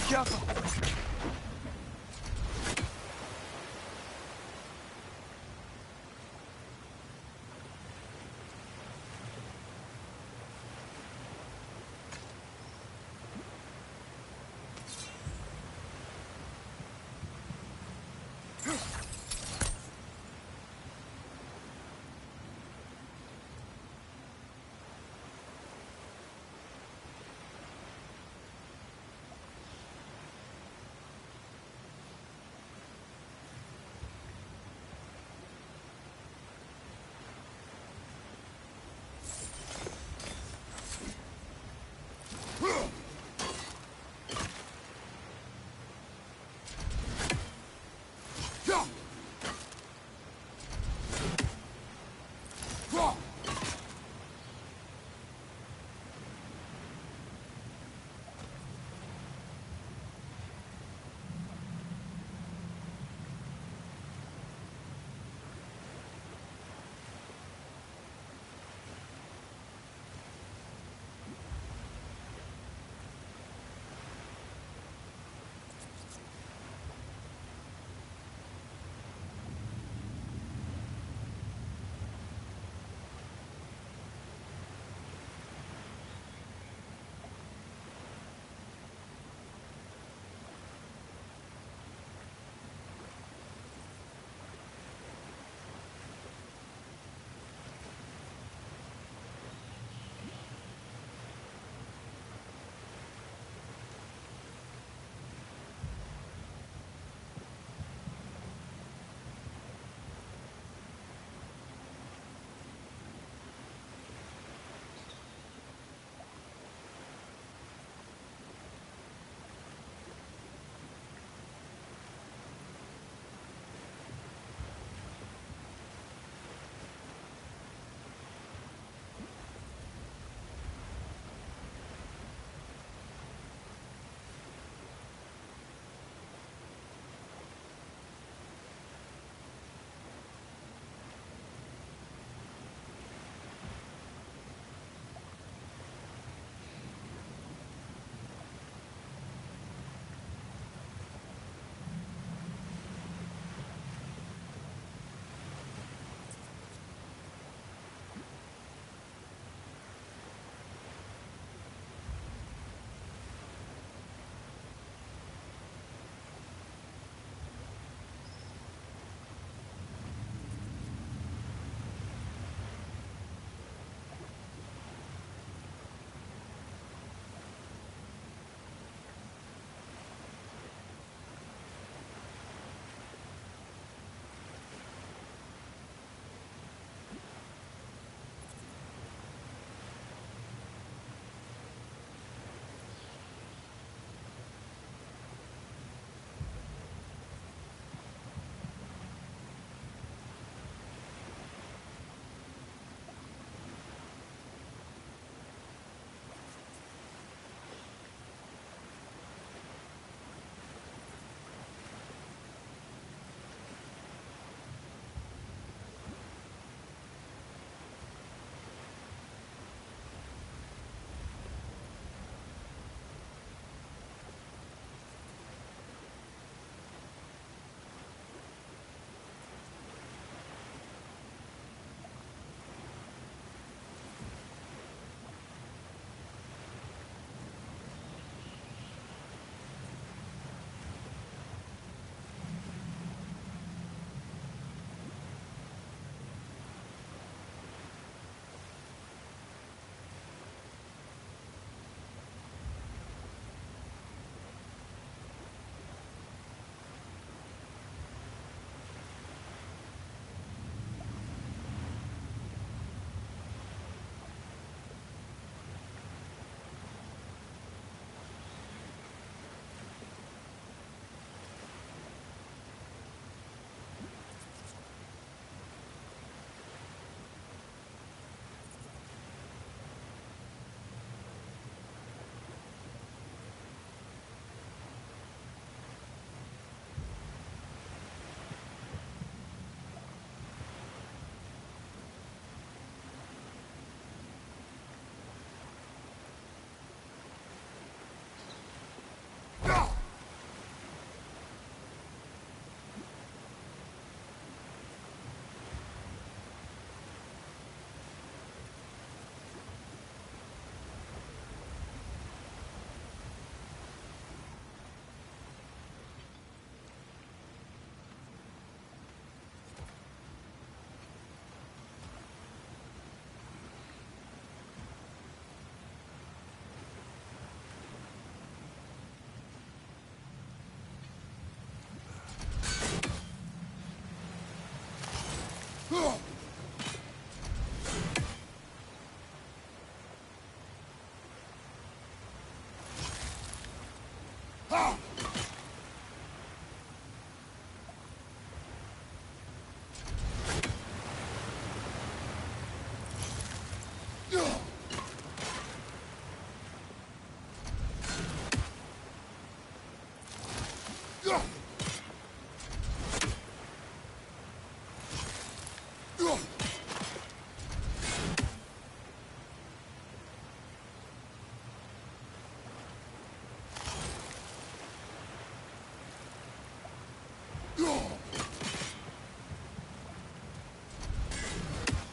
Jaffa!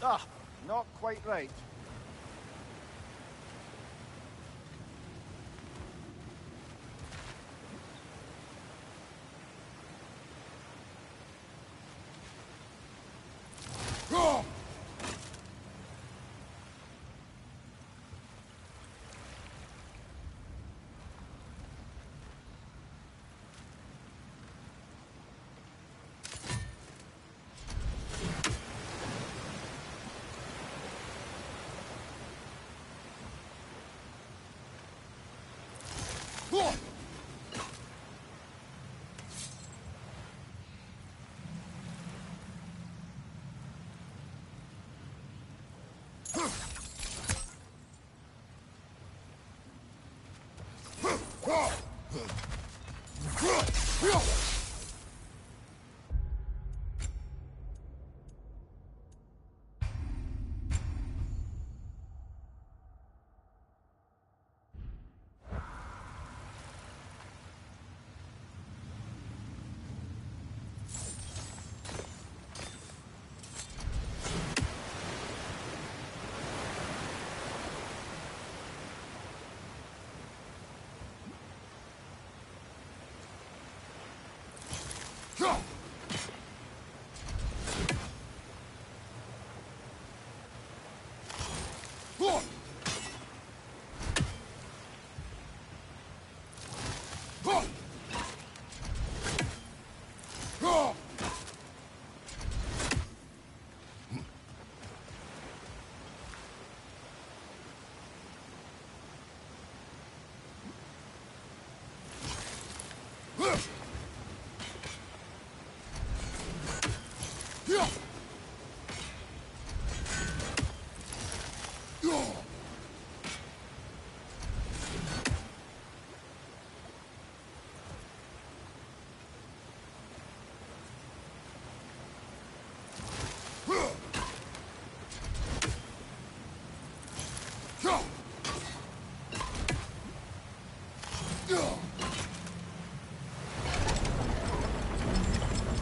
Ah, not quite right.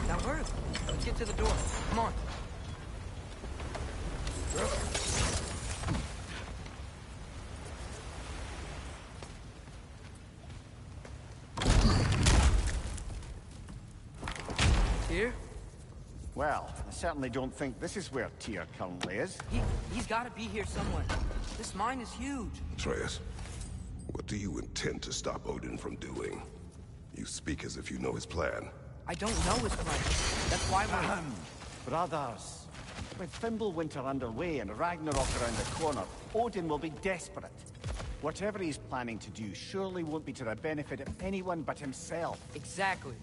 That worked. Let's get to the door. Come on. Tyr? Well, I certainly don't think this is where Tyr currently is. He's got to be here somewhere. This mine is huge. Atreus, what do you intend to stop Odin from doing? You speak as if you know his plan. I don't know his plan. That's why we're... Brothers, with Fimbulwinter underway and Ragnarok around the corner, Odin will be desperate. Whatever he's planning to do surely won't be to the benefit of anyone but himself. Exactly.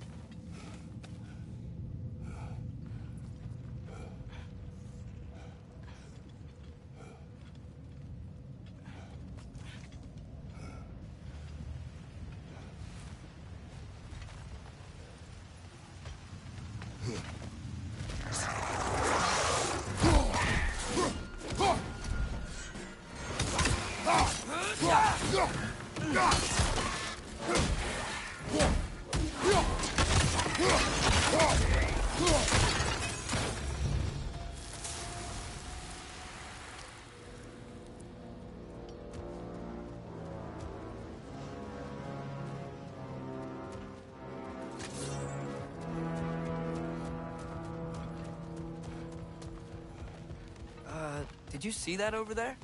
Did you see that over there?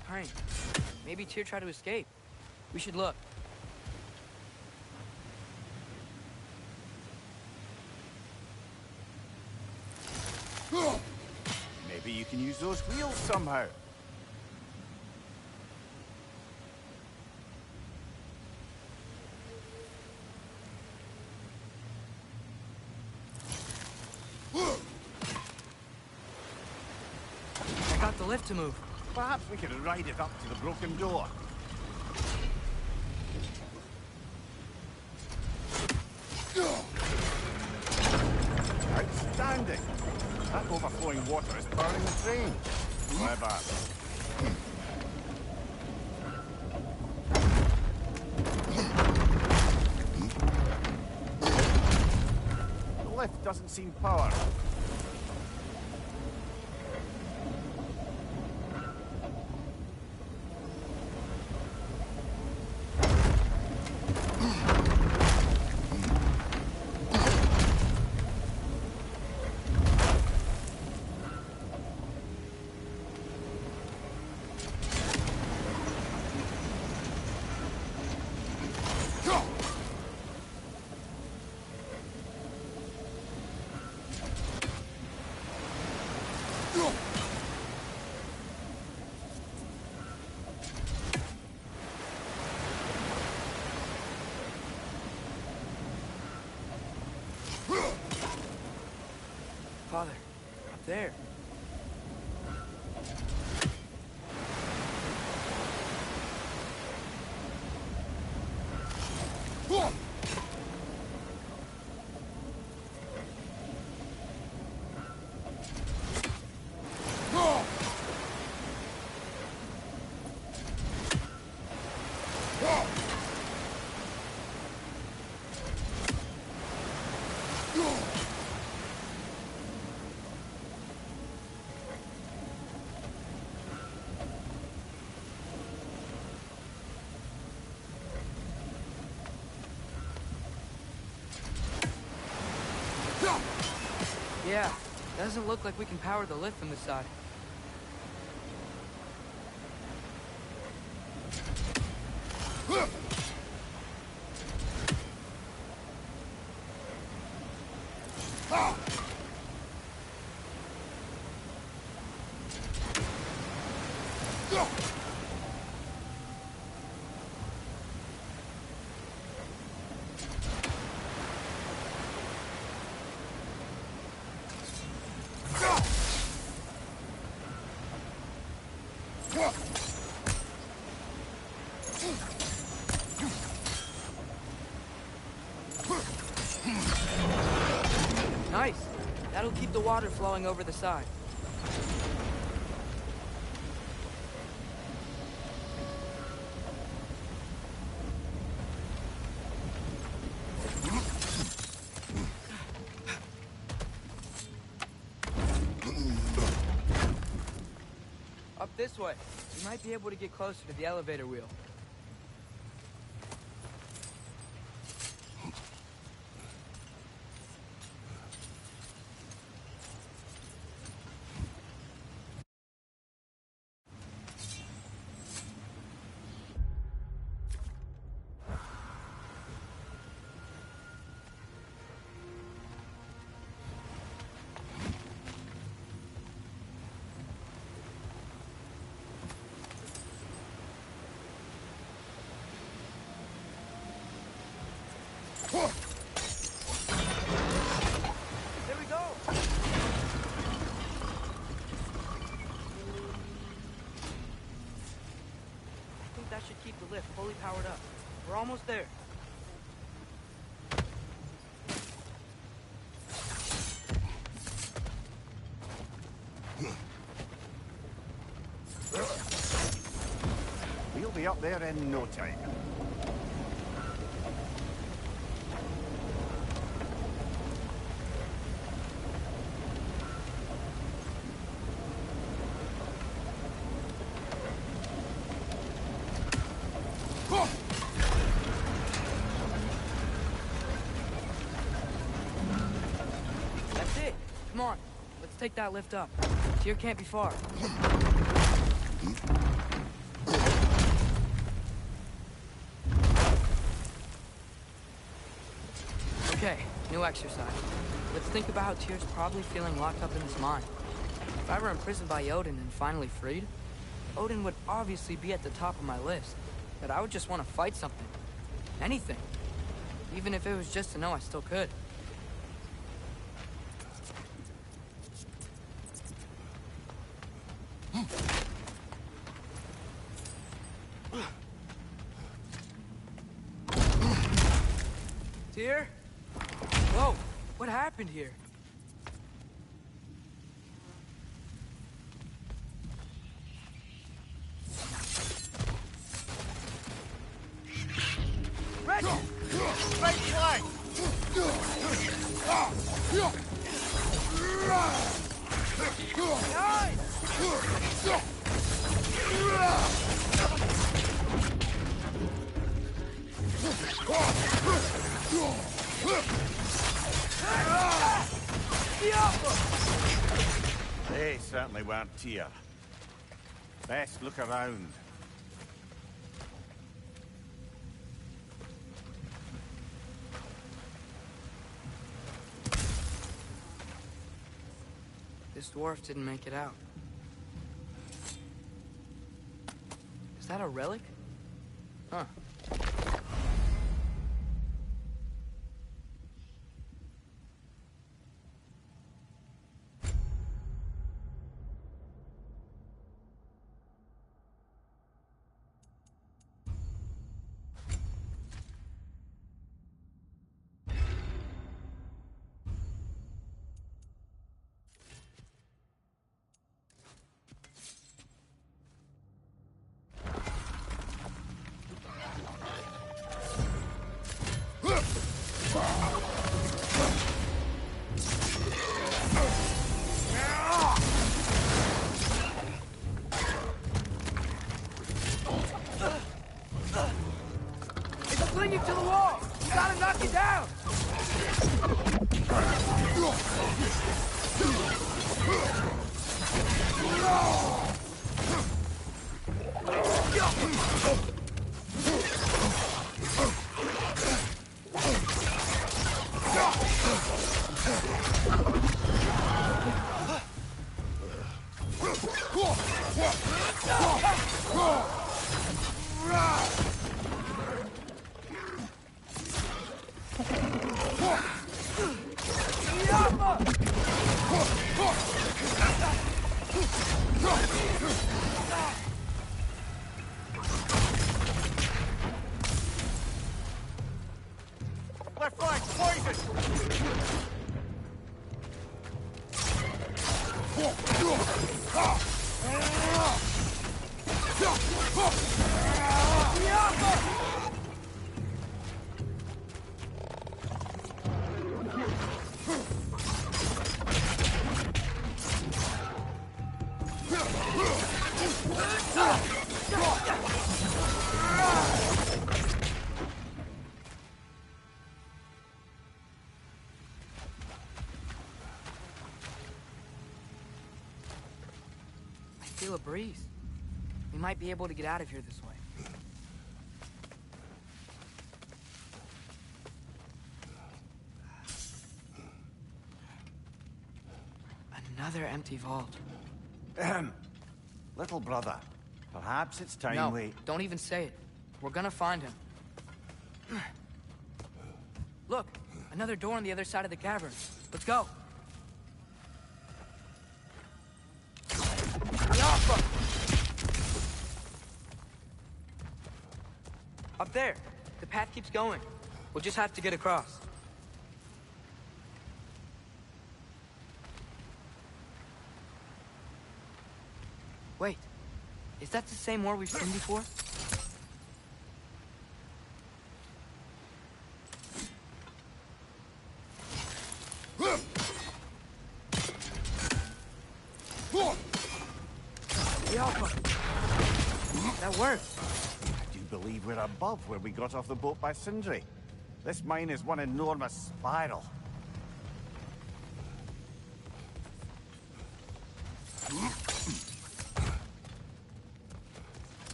this crane. Maybe Tyr tried to escape. We should look. Maybe you can use those wheels somehow. I got the lift to move. Perhaps we could ride it up to the broken door. Outstanding! That overflowing water is powering the train. Clever. The lift doesn't seem powered. Father, up there. Yeah, doesn't look like we can power the lift from this side. Nice. That'll keep the water flowing over the side. Up this way. We might be able to get closer to the elevator wheel. There we go! I think that should keep the lift fully powered up. We're almost there. We'll be up there in no time. That's it. Come on. Let's take that lift up. Tyr can't be far. Okay, new exercise. Let's think about how Tyr's probably feeling locked up in his mind. If I were imprisoned by Odin and finally freed, Odin would obviously be at the top of my list. But I would just want to fight something. Anything. Even if it was just to know I still could. Tyr? Whoa, what happened here? Ready! Right flank! They certainly weren't Tyr. Best look around. This dwarf didn't make it out. Is that a relic? Huh. Fling you to the wall! You gotta knock it down! Left flank, poison! I feel a breeze. We might be able to get out of here this way. Another empty vault. Little brother, perhaps it's time No, we... don't even say it. We're gonna find him. Look, another door on the other side of the cavern. Let's go. Yappa! Up there. The path keeps going. We'll just have to get across. Wait. Is that the same war we've seen before? That worked. I do believe we're above where we got off the boat by Sindri. This mine is one enormous spiral.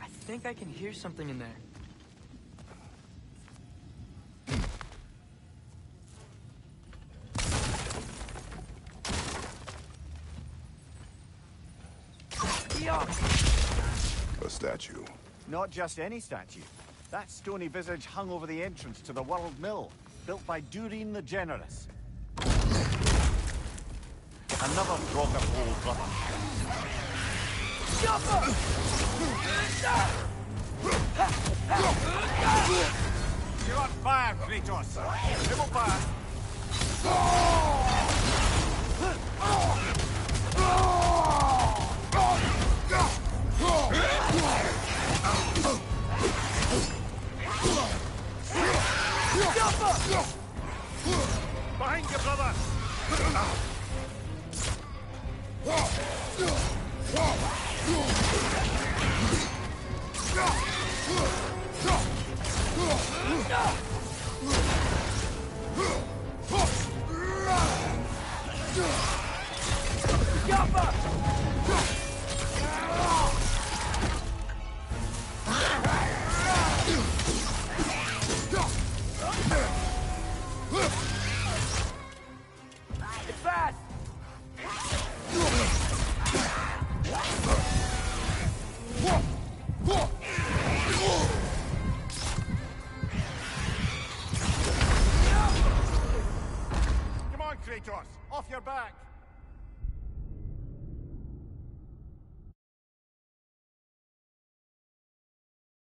I think I can hear something in there. A statue. Not just any statue. That stony visage hung over the entrance to the World Mill, built by Durin the Generous. Another Draugr hole, brother. You're on fire, Kratos! Dribble fire! Behind you, brother! It's fast! Come on, Kratos! Off your back!